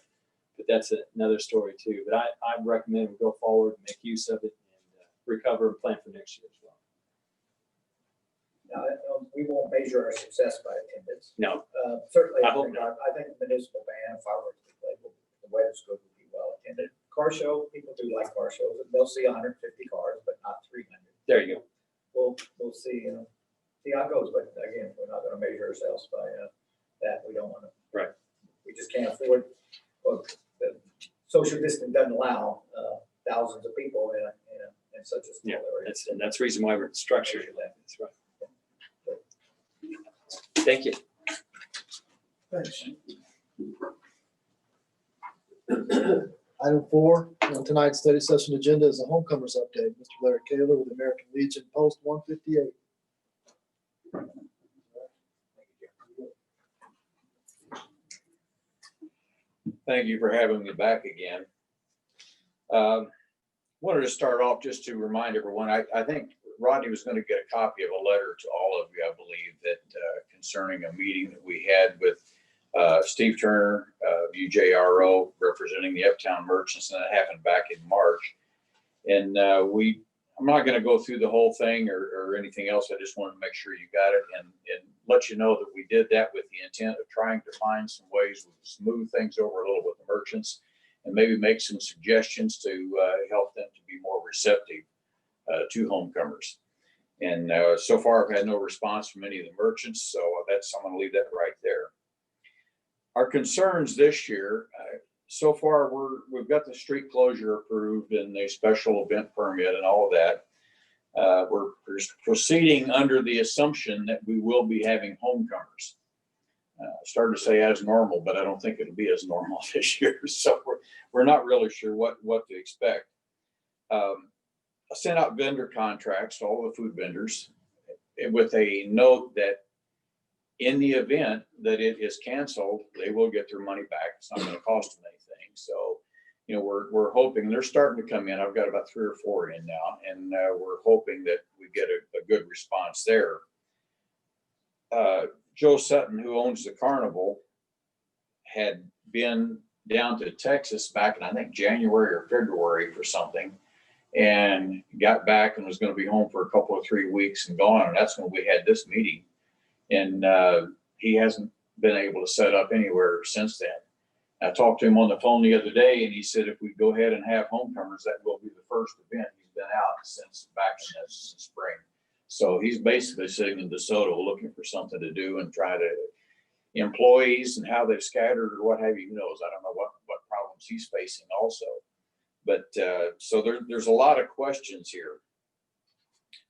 that's another story too. But I recommend we go forward and make use of it and recover and plan for next year as well. Now, we won't measure our success by attendance. No. Certainly, I hope not. I think the municipal band, fireworks display, the weather's good, will be well attended. car show, people do like car shows, and they'll see 150 cars, but not 300. There you go. We'll see, see how it goes, but again, we're not gonna measure ourselves by, that, we don't wanna. Right. We just can't afford, well, the social distance doesn't allow, thousands of people in such a small Yeah, area. that's the reason why we're structured. That's right. Thank you. Thanks. Item 4 on tonight's study session agenda is a homecomers update. Mr. Larry Kaler with American Legion Post 158. Thank you for having me back again. Wanted to start off just to remind everyone, I think Rodney was going to get a copy of a letter to all of you, I believe, that concerning a meeting that we had with Steve Turner of UJRO representing the Uptown Merchants, and that happened back in March. And I'm not going to go through the whole thing or anything else. I just wanted to make sure you got it and let you know that we did that with the intent of trying to find some ways to smooth things over a little with the merchants and maybe make some suggestions to help them to be more receptive to homecomers. And so far, I've had no response from any of the merchants, so I'm going to leave that right there. Our concerns this year, so far, we've got the street closure approved and a special event permit and all of that. We're proceeding under the assumption that we will be having homecomers. Started to say as normal, but I don't think it'll be as normal this year. So we're not really sure what to expect. I sent out vendor contracts to all the food vendors with a note that in the event that it is canceled, they will get their money back. It's not going to cost them anything. So, we're hoping they're starting to come in. I've got about 3 or 4 in now, and we're hoping that we get a good response there. Joe Sutton, who owns the carnival, had been down to Texas back in, I think, January or February for something, and got back and was going to be home for a couple of 3 weeks and gone. And that's when we had this meeting. And he hasn't been able to set up anywhere since then. I talked to him on the phone the other day, and he said if we go ahead and have homecomers, that will be the first event. He's been out since back in the spring. So he's basically sitting in DeSoto looking for something to do and try to employees and how they've scattered or what have you. Who knows? I don't know what problems he's facing also. But so there's a lot of questions here.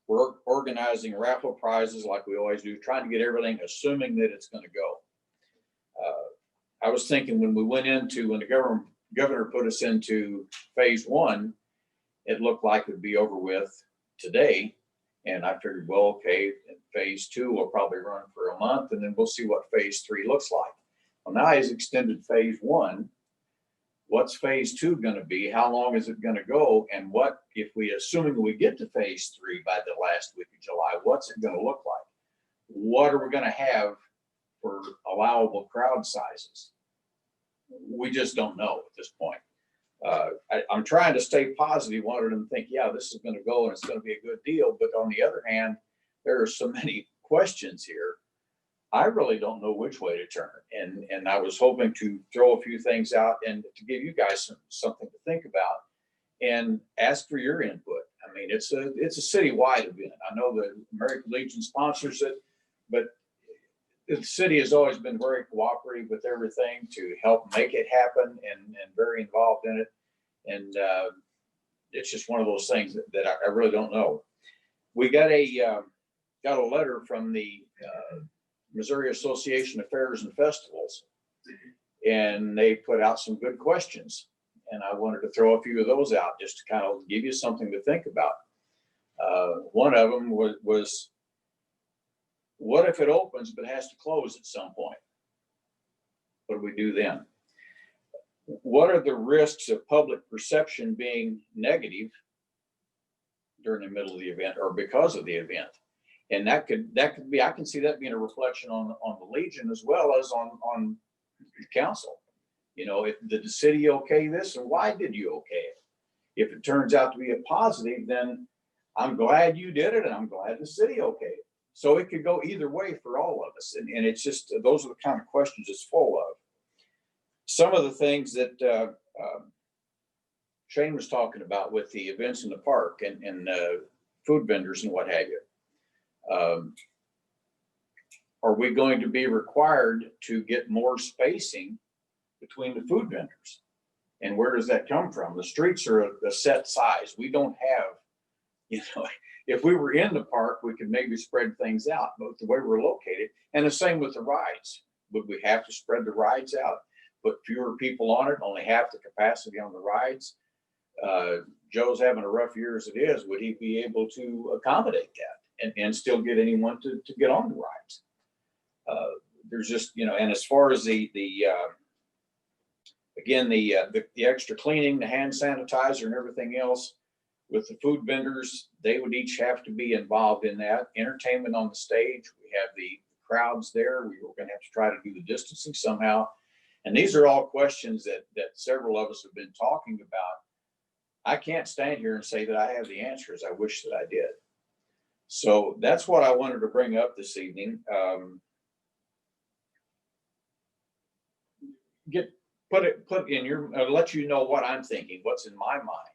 We're organizing raffle prizes like we always do, trying to get everything, assuming that it's going to go. I was thinking when the governor put us into phase 1, it looked like it would be over with today. And I figured, well, okay, phase 2 will probably run for a month, and then we'll see what phase 3 looks like. Well, now he's extended phase 1. What's phase 2 going to be? How long is it going to go? And what, if assuming we get to phase 3 by the last week of July, what's it going to look like? What are we going to have for allowable crowd sizes? We just don't know at this point. I'm trying to stay positive, wanted them to think, yeah, this is going to go and it's going to be a good deal. But on the other hand, there are so many questions here. I really don't know which way to turn. And I was hoping to throw a few things out and to give you guys something to think about and ask for your input. I mean, it's a citywide event. I know the American Legion sponsors it, but the city has always been very cooperative with everything to help make it happen and very involved in it. And it's just one of those things that I really don't know. We got a letter from the Missouri Association of Fairs and Festivals, and they put out some good questions. And I wanted to throw a few of those out just to kind of give you something to think about. One of them was, what if it opens but has to close at some point? What do we do then? What are the risks of public perception being negative during the middle of the event or because of the event? And that could be, I can see that being a reflection on the Legion as well as on the council. If did the city okay this, and why did you okay it? If it turns out to be a positive, then I'm glad you did it, and I'm glad the city okayed it. So it could go either way for all of us, and it's just those are the kind of questions it's full of. Some of the things that Shane was talking about with the events in the park and food vendors and what have you. Are we going to be required to get more spacing between the food vendors? And where does that come from? The streets are a set size. We don't have, if we were in the park, we could maybe spread things out, but the way we're located, and the same with the rides. Would we have to spread the rides out, put fewer people on it, only half the capacity on the rides? Joe's having a rough year as it is. Would he be able to accommodate that and still get anyone to get on the rides? There's just, and as far as the extra cleaning, the hand sanitizer and everything else with the food vendors, they would each have to be involved in that. Entertainment on the stage, we have the crowds there. We were going to have to try to do the distancing somehow. And these are all questions that several of us have been talking about. I can't stand here and say that I have the answers. I wish that I did. So that's what I wanted to bring up this evening. Put in your, let you know what I'm thinking, what's in my mind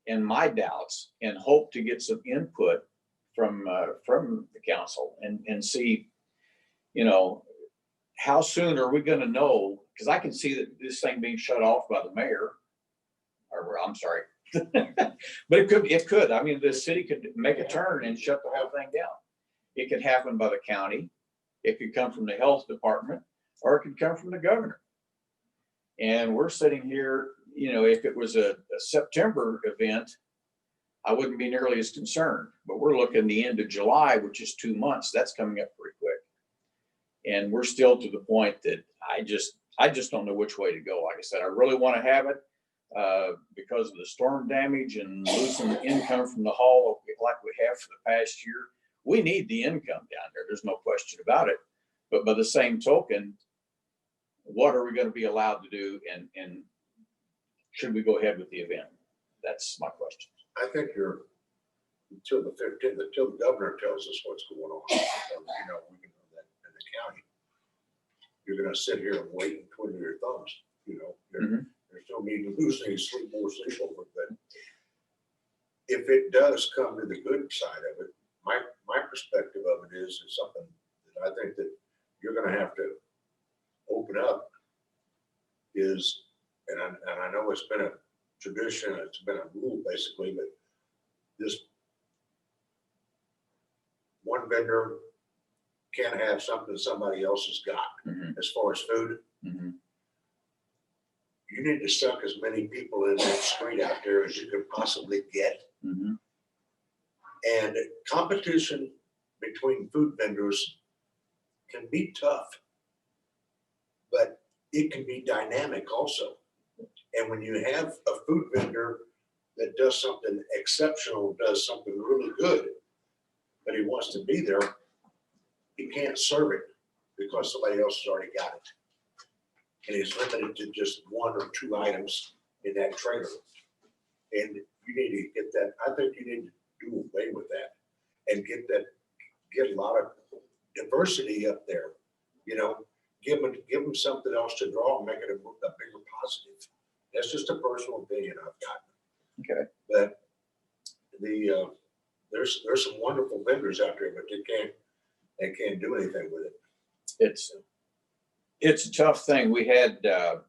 and my doubts, and hope to get some input from the council and see, how soon are we going to know? Because I can see that this thing being shut off by the mayor, or I'm sorry, but it could. I mean, the city could make a turn and shut the whole thing down. It could happen by the county. It could come from the health department, or it could come from the governor. And we're sitting here, if it was a September event, I wouldn't be nearly as concerned. But we're looking the end of July, which is 2 months. That's coming up pretty quick. And we're still to the point that I just don't know which way to go. Like I said, I really want to have it because of the storm damage and losing income from the hall like we have for the past year. We need the income down there. There's no question about it. But by the same token, what are we going to be allowed to do, and should we go ahead with the event? That's my question. I think until the 15th, until the governor tells us what's going on, we can know that in the county. You're going to sit here and wait and twiddle your thumbs. There's no need to lose any more sleep over it. But if it does come to the good side of it, my perspective of it is something that I think that you're going to have to open up is, and I know it's been a tradition, it's been a rule basically, but this one vendor can't have something somebody else has got as far as food. You need to suck as many people in that street out there as you can possibly get. And competition between food vendors can be tough, but it can be dynamic also. And when you have a food vendor that does something exceptional, does something really good, but he wants to be there, he can't serve it because somebody else has already got it. And he's limited to just 1 or 2 items in that trailer. And you need to get that, I think you need to do away with that and get a lot of diversity up there, give them something else to draw and make it a bigger positive. That's just a personal opinion I've got. Okay. But there's some wonderful vendors out there, but they can't do anything with it. It's a tough thing. We had a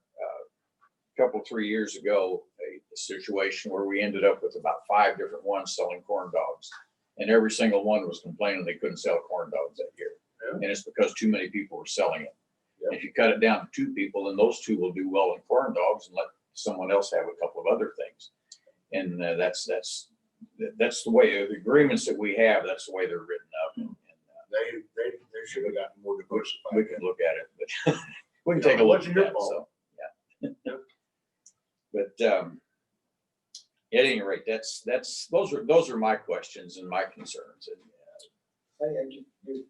couple, 3 years ago, a situation where we ended up with about 5 different ones selling corn dogs, and every single one was complaining they couldn't sell corn dogs that year. Yeah. And it's because too many people were selling it. If you cut it down to 2 people, then those 2 will do well in corn dogs and let someone else have a couple of other things. And that's the way the agreements that we have. That's the way they're written up. And they should have gotten more diversified. we can look at it, but we can take a look at that. So, yeah. But at any rate, those are my questions and my concerns. And I think you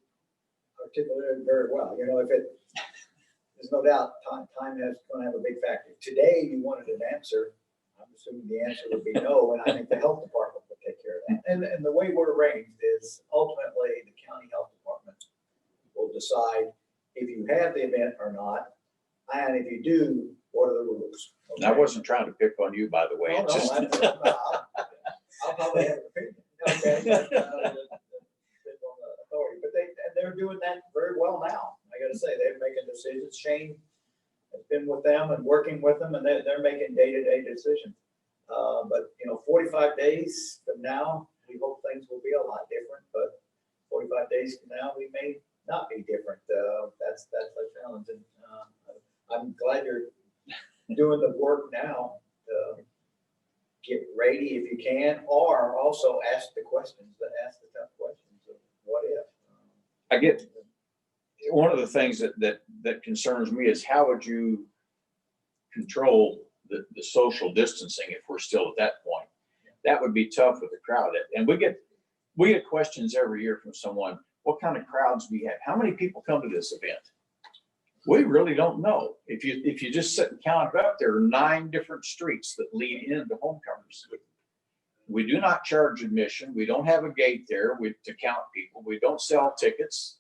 articulated very well. If there's no doubt time is going to have a big factor. Today, you wanted an answer. I'm assuming the answer would be no, and I think the health department would take care of that. And the way we're arranged is ultimately the county health department will decide if you have the event or not. And if you do, What are the rules? And I wasn't trying to pick on you, by the way. No, It's just. I'll probably have an opinion. Okay. Depends on the authority, but they're doing that very well now. I gotta say, they're making decisions. Shane has been with them and working with them, and they're making day-to-day decisions. But 45 days from now, we hope things will be a lot different, but 45 days from now, we may not be different. That's a challenge, and I'm glad you're doing the work now. Get ready if you can, or also ask the questions, ask the tough questions of what if. I get, one of the things that concerns me is how would you control the social distancing if we're still at that point? That would be tough with the crowd. And we get questions every year from someone, what kind of crowds do we have? How many people come to this event? We really don't know. If you just sit and count it up, there are 9 different streets that lead into Homecomers. We do not charge admission. We don't have a gate there to count people. We don't sell tickets.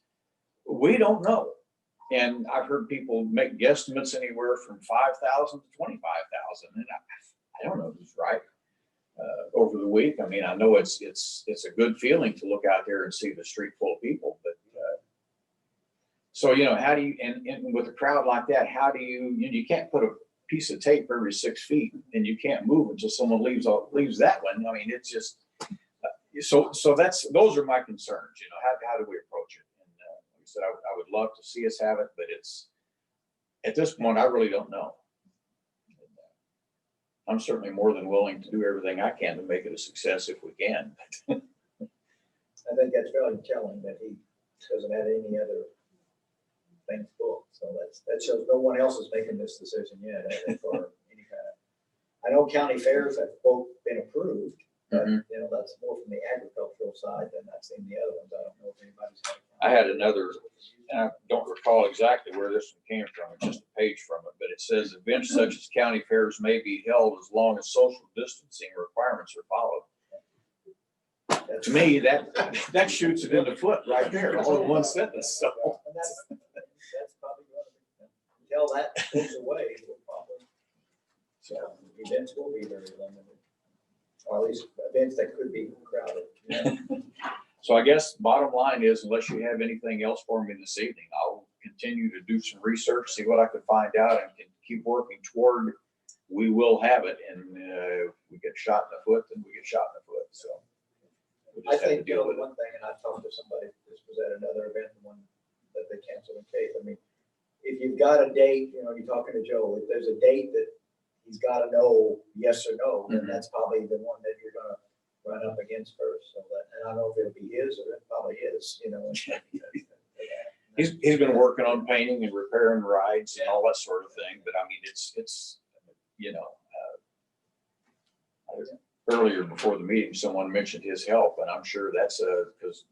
We don't know. And I've heard people make guesstimates anywhere from 5,000 to 25,000. And I don't know who's right. Over the week, I mean, I know it's a good feeling to look out there and see the street full of people, but so, how do you, and with a crowd like that, how do you can't put a piece of tape every 6 feet and you can't move until someone leaves that one. I mean, it's just, so those are my concerns, how do we approach it? And like I said, I would love to see us have it, but it's, at this point, I really don't know. I'm certainly more than willing to do everything I can to make it a success if we can. I think that's fairly telling that he doesn't have any other things booked. So that shows no one else is making this decision yet. I think for any kind of, I know county fairs have both been approved, but that's more from the agricultural side than I've seen the other ones. I don't know if anybody's had. I had another, and I don't recall exactly where this one came from. It's just a page from it, but it says events such as county fairs may be held as long as social distancing requirements are followed. To me, that shoots it in the foot right there, all in one sentence. So That's probably until that goes away, we'll probably, so events will be very limited, or at least events that could be crowded. So I guess bottom line is, unless you have anything else for me this evening, I'll continue to do some research, see what I can find out, and can keep working toward, we will have it. And if we get shot in the foot, then we get shot in the foot. So we'll I just have to think, deal with it. one thing, and I talked to somebody, this was at another event, the one that they canceled in Cape. I mean, if you've got a date, you're talking to Joe, if there's a date that he's got to know yes or no, then that's probably the one that you're going to run up against first. So that, and I don't know if it'll be his or it probably is, He's been working on painting and repairing rides and all that sort of thing. But I mean, it's earlier before the meeting, someone mentioned his help, and I'm sure that's because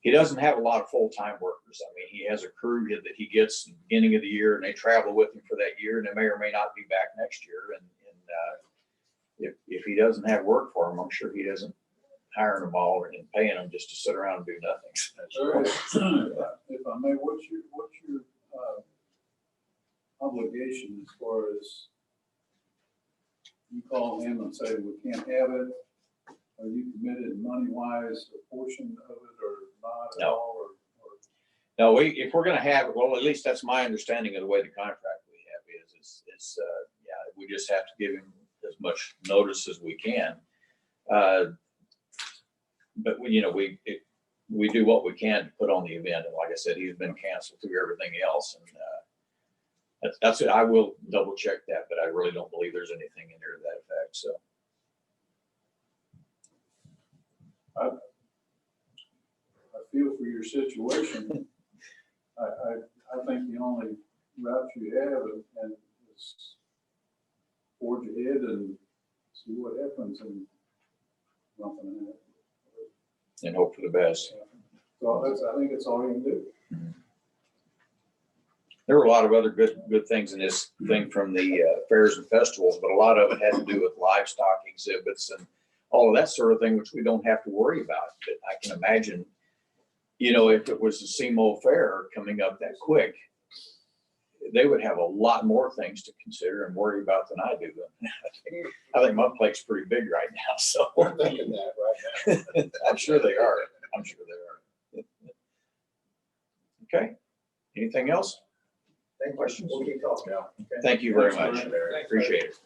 he doesn't have a lot of full-time workers. I mean, he has a crew that he gets at the beginning of the year, and they travel with him for that year, and they may or may not be back next year. And if he doesn't have work for them, I'm sure he doesn't hiring them all and paying them just to sit around and do nothing. If I may, what's your obligation as far as you call him and say we can't have it? Are you committed money-wise, a portion of it, or not at all? No, if we're going to have it, well, at least that's my understanding of the way the contract we have is we just have to give him as much notice as we can. But we do what we can to put on the event. And like I said, he's been canceled through everything else. And that's it. I will double check that, but I really don't believe there's anything in there to that effect. So. I feel for your situation. I think the only route you have is forge ahead and see what happens, and nothing happens. And hope for the best. So I think that's all you can do. There were a lot of other good things in this thing from the fairs and festivals, but a lot of it had to do with livestock exhibits and all of that sort of thing, which we don't have to worry about. But I can imagine, if it was the SEMO fair coming up that quick, they would have a lot more things to consider and worry about than I do. I think my plate's pretty big right now, so. We're thinking that right now. I'm sure they are. I'm sure they are. Okay, anything else? Thank you. We'll keep talking. Yeah. Okay. Thank you very much. Thanks, Larry. Appreciate it.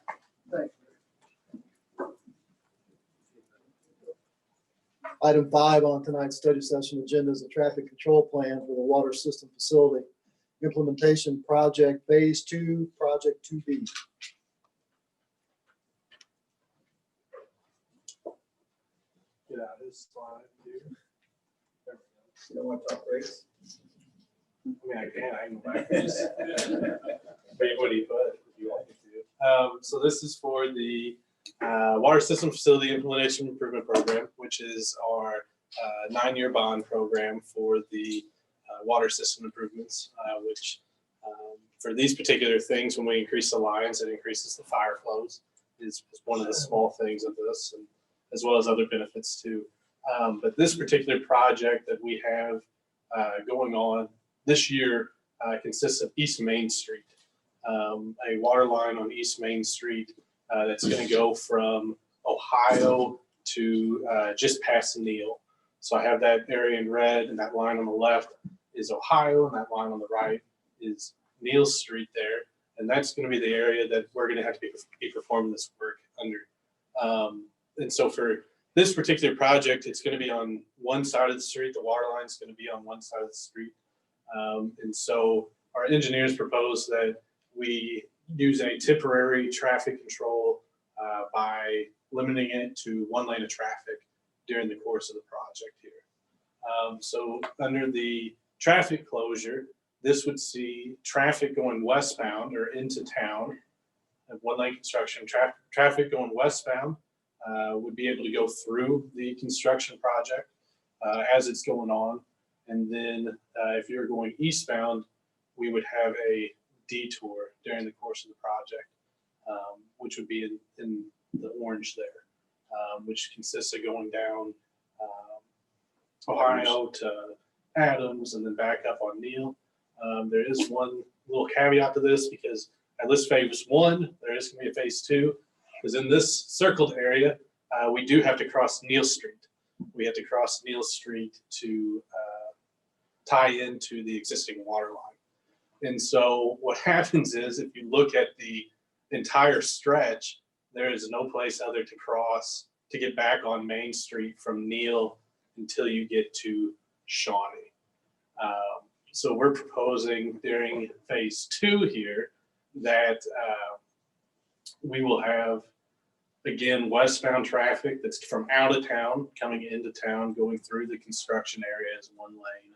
Item 5 on tonight's study session agenda is a traffic control plan for the water system facility implementation project phase 2, project 2B. Get out his slide, dude. There You don't want to talk race? we go. I mean, I can go back. Read what he put if you want me to. So this is for the Water System Facility Implementation Improvement Program, which is our 9-year bond program for the water system improvements, which for these particular things, when we increase the lines, it increases the fire flows is one of the small things of this, and as well as other benefits too. But this particular project that we have going on this year consists of East Main Street, a water line on East Main Street that's going to go from Ohio to just past Neal. So I have that area in red, and that line on the left is Ohio, and that line on the right is Neal Street there. And that's going to be the area that we're going to have to be performing this work under. And so for this particular project, it's going to be on one side of the street. The water line is going to be on one side of the street. And so our engineers propose that we use a temporary traffic control by limiting it to 1 lane of traffic during the course of the project here. So under the traffic closure, this would see traffic going westbound or into town, 1 lane construction. Traffic going westbound would be able to go through the construction project as it's going on. And then if you're going eastbound, we would have a detour during the course of the project, which would be in the orange there, which consists of going down Ohio to Adams and then back up on Neal. There is one little caveat to this, because at this phase 1, there is going to be a phase 2, because in this circled area, we do have to cross Neal Street. We have to cross Neal Street to tie into the existing water line. And so what happens is, if you look at the entire stretch, there is no place other to cross to get back on Main Street from Neal until you get to Shawnee. So we're proposing during phase 2 here that we will have, again, westbound traffic that's from out of town coming into town, going through the construction area as 1 lane.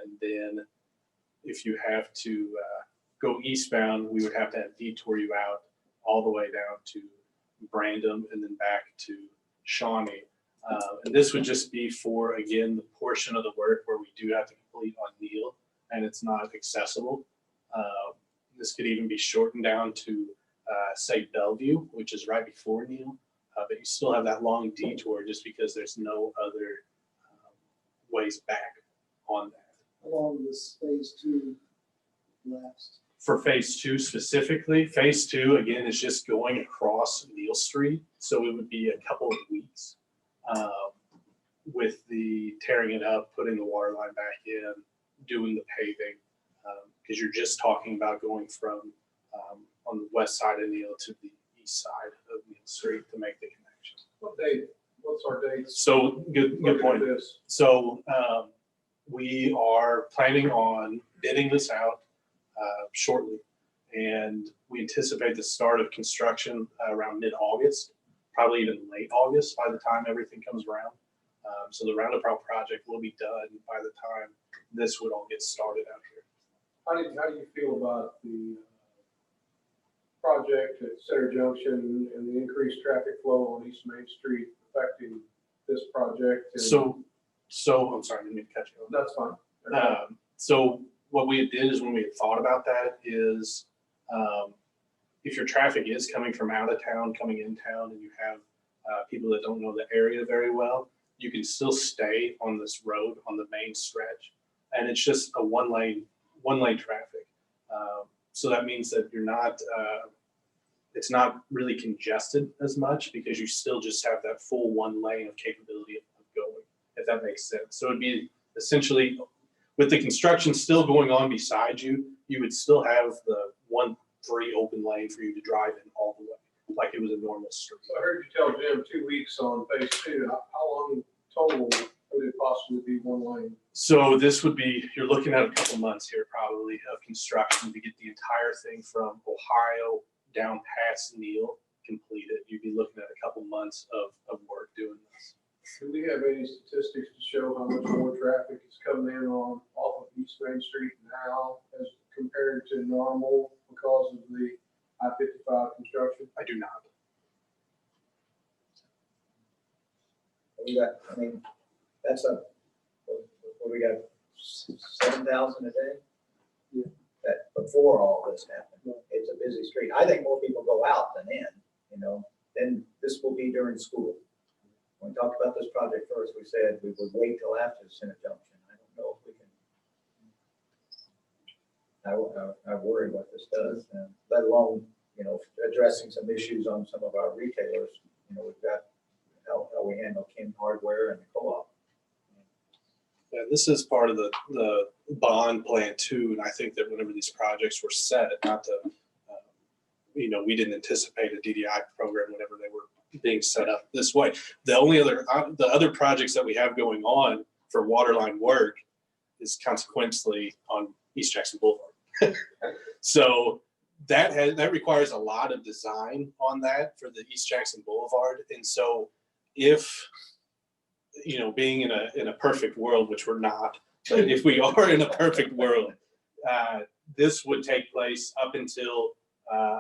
And then if you have to go eastbound, we would have to detour you out all the way down to Brandon and then back to Shawnee. And this would just be for, again, the portion of the work where we do have to complete on Neal and it's not accessible. This could even be shortened down to, say, Bellevue, which is right before Neal, but you still have that long detour just because there's no other ways back on that. How long will this phase 2 last? For phase 2 specifically, phase 2, again, is just going across Neal Street. So it would be a couple of weeks with the tearing it up, putting the water line back in, doing the paving, because you're just talking about going from on the west side of Neal to the east side of Neal Street to make the connection. What date? What's our date? So good point. This. So we are planning on bidding this out shortly, and we anticipate the start of construction around mid-August, probably even late August by the time everything comes around. So the roundabout project will be done by the time this would all get started out here. How do you feel about the project at Center Junction and the increased traffic flow on East Main Street affecting this project? And So I'm sorry, I didn't mean to cut you off. that's fine. So what we did is, when we had thought about that, is if your traffic is coming from out of town, coming in town, and you have people that don't know the area very well, you can still stay on this road on the main stretch, and it's just a one lane traffic. So that means that you're not, it's not really congested as much because you still just have that full one lane of capability of going, if that makes sense. So it'd be essentially, with the construction still going on beside you, you would still have the one free open lane for you to drive in all the way, like it was a normal street. So I heard you tell Jim 2 weeks on phase 2. How long total would it possibly be one lane? So this would be, you're looking at a couple months here probably of construction to get the entire thing from Ohio down past Neal completed. You'd be looking at a couple months of work doing this. Do we have any statistics to show how much more traffic is coming in on off of East Main Street now as compared to normal because of the I-55 construction? I do not. We got, I mean, that's a, what we got, 7,000 a day? Yeah. That before all this happened, it's a busy street. I think more people go out than in, you know, then this will be during school. When we talked about this project first, we said we would wait till after the Senate Junction. I don't know if we can. I worry what this does, and let alone, you know, addressing some issues on some of our retailers. You know, we've got how we handle King Hardware and the co-op. Yeah, this is part of the bond plan too, and I think that whenever these projects were set, not to, you know, we didn't anticipate a DDI program whenever they were being set up this way. The only other, the other projects that we have going on for waterline work is consequently on East Jackson Boulevard. So that requires a lot of design on that for the East Jackson Boulevard, and so if, you know, being in a perfect world, which we're not, but if we are in a perfect world, this would take place up until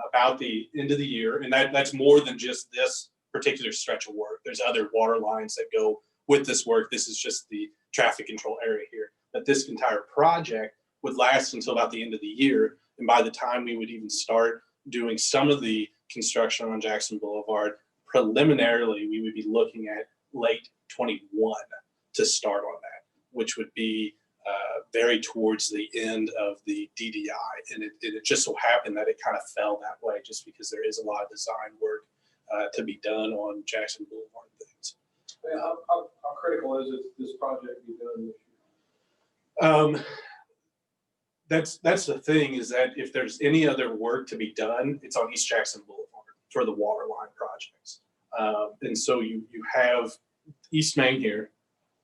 about the end of the year. And that's more than just this particular stretch of work. There's other water lines that go with this work. This is just the traffic control area here. But this entire project would last until about the end of the year. And by the time we would even start doing some of the construction on Jackson Boulevard, preliminarily, we would be looking at late 21 to start on that, which would be very towards the end of the DDI. And it just so happened that it kind of fell that way just because there is a lot of design work to be done on Jackson Boulevard things. Yeah, how critical is it this project be done this year? That's the thing, is that if there's any other work to be done, it's on East Jackson Boulevard for the water line projects. And so you have East Main here,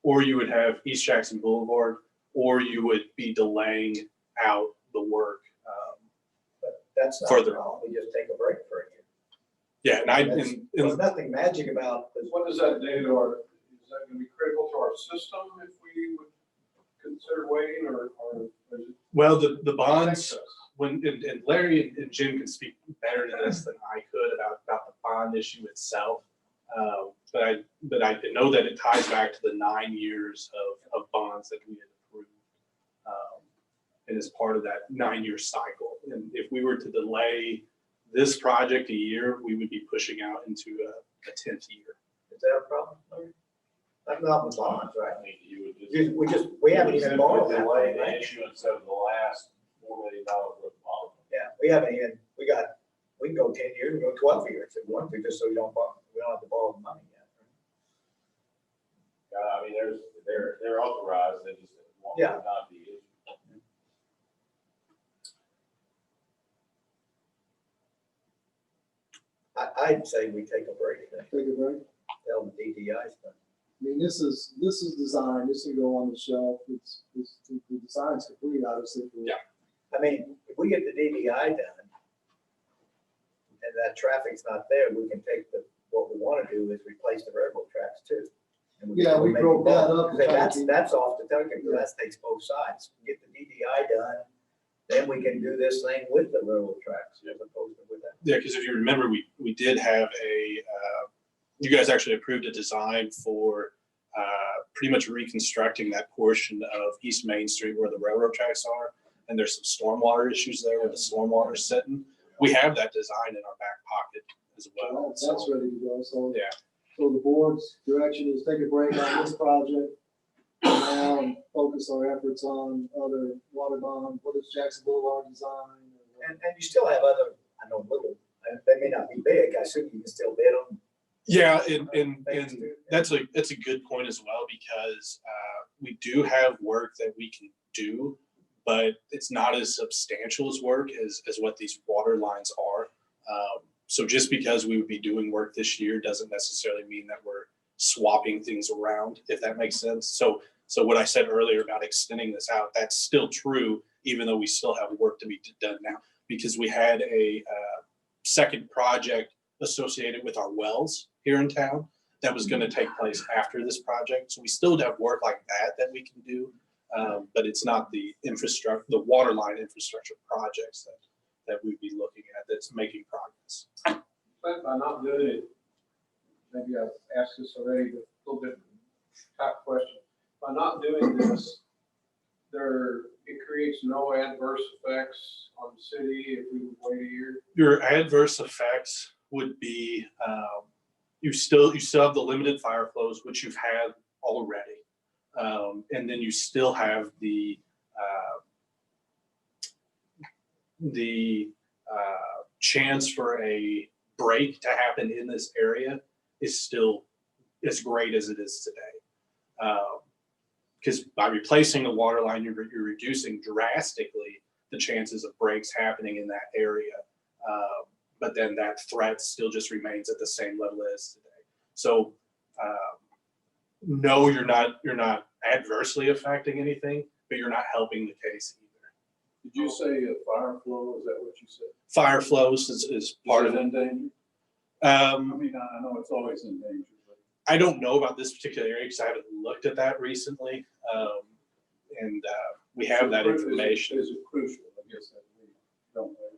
or you would have East Jackson Boulevard, or you would be delaying out the work. But that's not further wrong. We just take a break for a year. Yeah, and There's nothing magic about this. What does that do to our, is that going to be critical to our system if we would consider waiting or is it? well, the bonds, when, and Larry and Jim can speak better to this than I could about the bond issue itself. But I know that it ties back to the 9 years of bonds that we had approved. And as part of that 9-year cycle. And if we were to delay this project a year, we would be pushing out into a 10th year. Is that a problem, Larry? I'm not with bonds, right? I think you would just. We haven't even borrowed that Delay way, the right? issuance of the last $4 million worth of bond. Yeah, we haven't even, we can go 10 years, we can go 12 years if we want to, just so we don't have to borrow the money yet. I mean, they're authorized, they just want to not be issued. I'd say we take a break. Take a break. Tell the DDI stuff. I mean, this is designed, this can go on the shelf, the design's complete, obviously. Yeah. I mean, if we get the DDI done and that traffic's not there, we can take what we want to do is replace the railroad tracks too. And Yeah, we make broke it that both. up. That's off the target, because that takes both sides. Get the DDI done, then we can do this thing with the railroad tracks as opposed to with that. Yeah, because if you remember, we did have you guys actually approved a design for pretty much reconstructing that portion of East Main Street where the railroad tracks are. And there's some stormwater issues there where the stormwater is sitting. We have that design in our back pocket as well. That's ready to go, so. Yeah. So the board's direction is take a break on this project now and focus our efforts on other water bond, whether it's Jackson Boulevard design? And you still have other, I know, little, they may not be big, I assume you can still bid them. Yeah, and that's a good point as well, because we do have work that we can do, but it's not as substantial as work as what these water lines are. So just because we would be doing work this year doesn't necessarily mean that we're swapping things around, if that makes sense. So what I said earlier about extending this out, that's still true, even though we still have work to be done now, because we had a second project associated with our wells here in town that was going to take place after this project. So we still have work like that we can do, but it's not the infrastructure, the water line infrastructure projects that we'd be looking at that's making progress. But by not doing it, maybe I've asked this already, but a little bit type question. By not doing this, it creates no adverse effects on the city if we would wait a year. Your adverse effects would be, you still have the limited fire flows, which you've had already. And then you still have the chance for a break to happen in this area is still as great as it is today. Because by replacing the water line, you're reducing drastically the chances of breaks happening in that area. But then that threat still just remains at the same level as today. So no, you're not adversely affecting anything, but you're not helping the case either. Did you say fire flow? Is that what you said? Fire flows is part of it. In danger? I mean, I know it's always in danger. I don't know about this particular area because I haven't looked at that recently. And we have that information. Is it crucial? I guess that we don't know.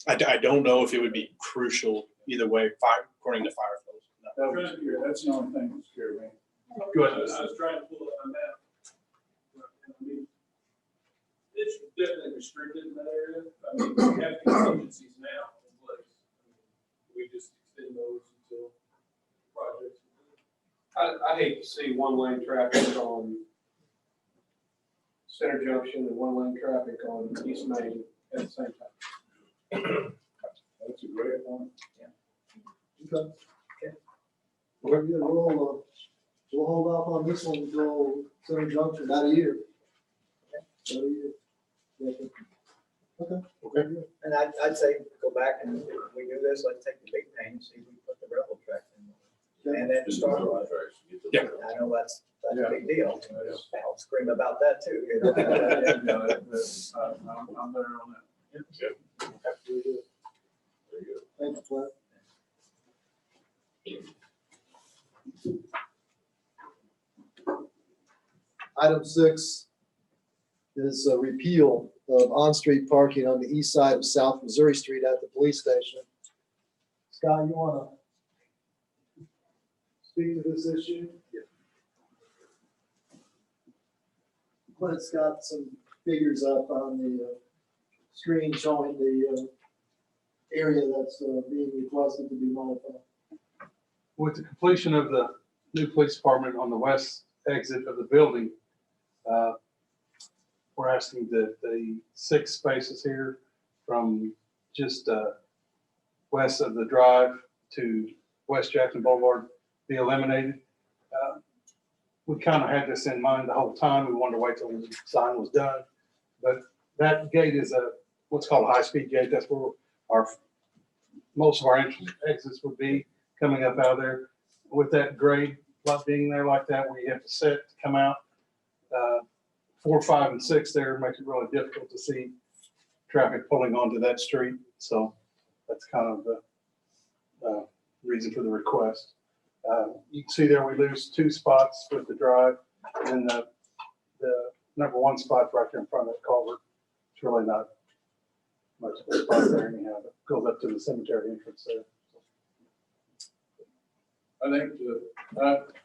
I don't know if it would be crucial either way, according to fire flows. No. That's the only thing that scared me. Go ahead. I was trying to pull up a map. I mean, it's definitely restricted in that area. I mean, we have contingencies now in place. We just extend those until projects. I hate to see one lane traffic on Center Junction and one lane traffic on East Main at the same time. That's a great point. Okay. Well, yeah, we'll hold off on this one until Center Junction, about a year. About a year. Yeah. Okay. And I'd say go back and if we do this, let's take the big pain, see if we put the rebel track in. And then start on. Yeah. I know that's a big deal. I'll scream about that too. You know? I'm there on that. Yeah. Very good. Thank you, Clint. Item 6 is a repeal of on-street parking on the east side of South Missouri Street at the police station. Scott, you want to speak to this issue? Clint's got some figures up on the screen showing the area that's being requested to be modified. With the completion of the new police department on the west exit of the building, we're asking that the 6 spaces here from just west of the drive to West Jackson Boulevard be eliminated. We kind of had this in mind the whole time. We wanted to wait till the sign was done. But that gate is what's called a high-speed gate. That's where most of our exits would be coming up out of there. With that grade lot being there like that, where you have to set to come out, 4, 5, and 6 there makes it really difficult to see traffic pulling onto that street. So that's kind of the reason for the request. You can see there we lose 2 spots with the drive, and the number 1 spot right there in front of that culvert. It's really not much of a spot there anyhow. It goes up to the cemetery entrance there. I think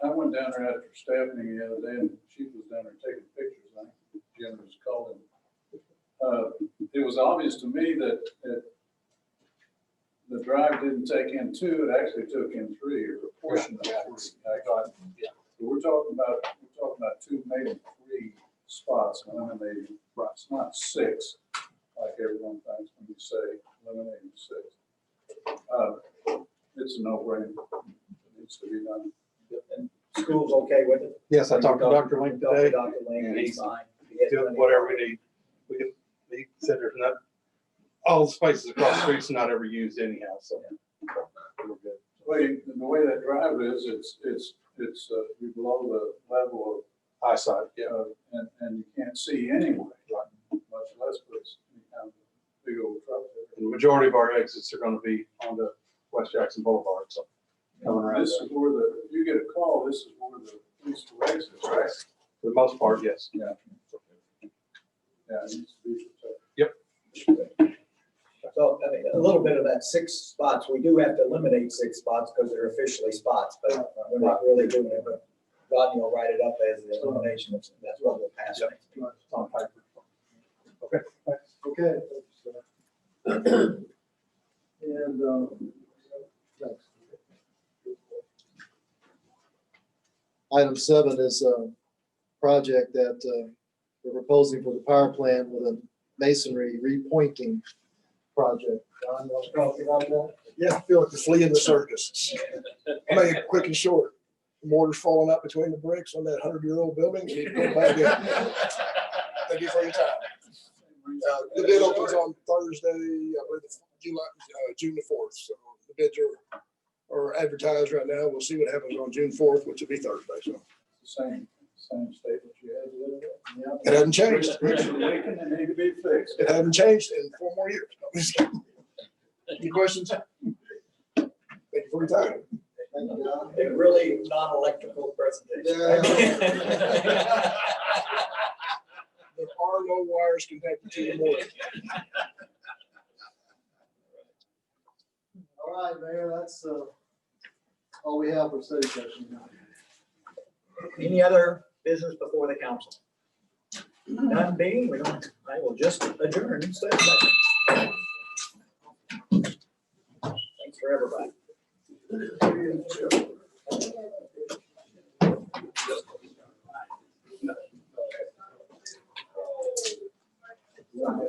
I went down there after staff meeting the other day, and she was down there taking pictures. I think Jim was calling. It was obvious to me that the drive didn't take in 2, it actually took in 3, or a portion of that. I thought, We're talking about two, maybe three spots eliminating, it's not six, like everyone thinks when you say eliminating six. It's a no-brainer. It needs to be done. And school's okay with it? Yes, I talked to Dr. Link Talked to today. Dr. Link, And he's he's fine. He has Do plenty of whatever time. we need. He said there's not, all the spaces across the streets not ever used anyhow, so. We're good. The way that drive is, it's you're below the level Eyesight, yeah. of, and you can't see anyway, much less put any kind of big old truck there. And the majority of our exits are gonna be on the West Jackson Boulevard, so. Coming around This there. is where you get a call, this is where the police exits, right? For the most part, yes. Yeah. Yeah, it needs to be protected. Yep. So, I mean, a little bit of that 6 spots, we do have to eliminate 6 spots because they're officially spots, but we're not really doing it, but Rodney will write it up as the elimination, that's what we'll pass. Yep. next week. It's on paper. Okay, thanks. Okay. And, thanks. Item 7 is a project that we're proposing for the power plant with a masonry repointing project. John, you want to talk about that? Yeah, I feel like the flea in the circus. I'll make it quick and short. The mortar's falling out between the bricks on that 100-year-old building. We need to put it back in. Thank you for your time. The bid opens on Thursday, I believe, June the 4th. So the bids are advertised right now. We'll see what happens on June 4th, which will be Thursday. So Same statement you had the other day. it hasn't changed. Bricks are leaking and need to be fixed. It hasn't changed in 4 more years. Any questions? Thank you for your time. A really non-electrical presentation. Yeah. There are no wires connected to the motor. All right, Mayor, that's all we have for study session. Any other business before the council? None being, I will just adjourn instead of that. Thanks for everybody. Yeah,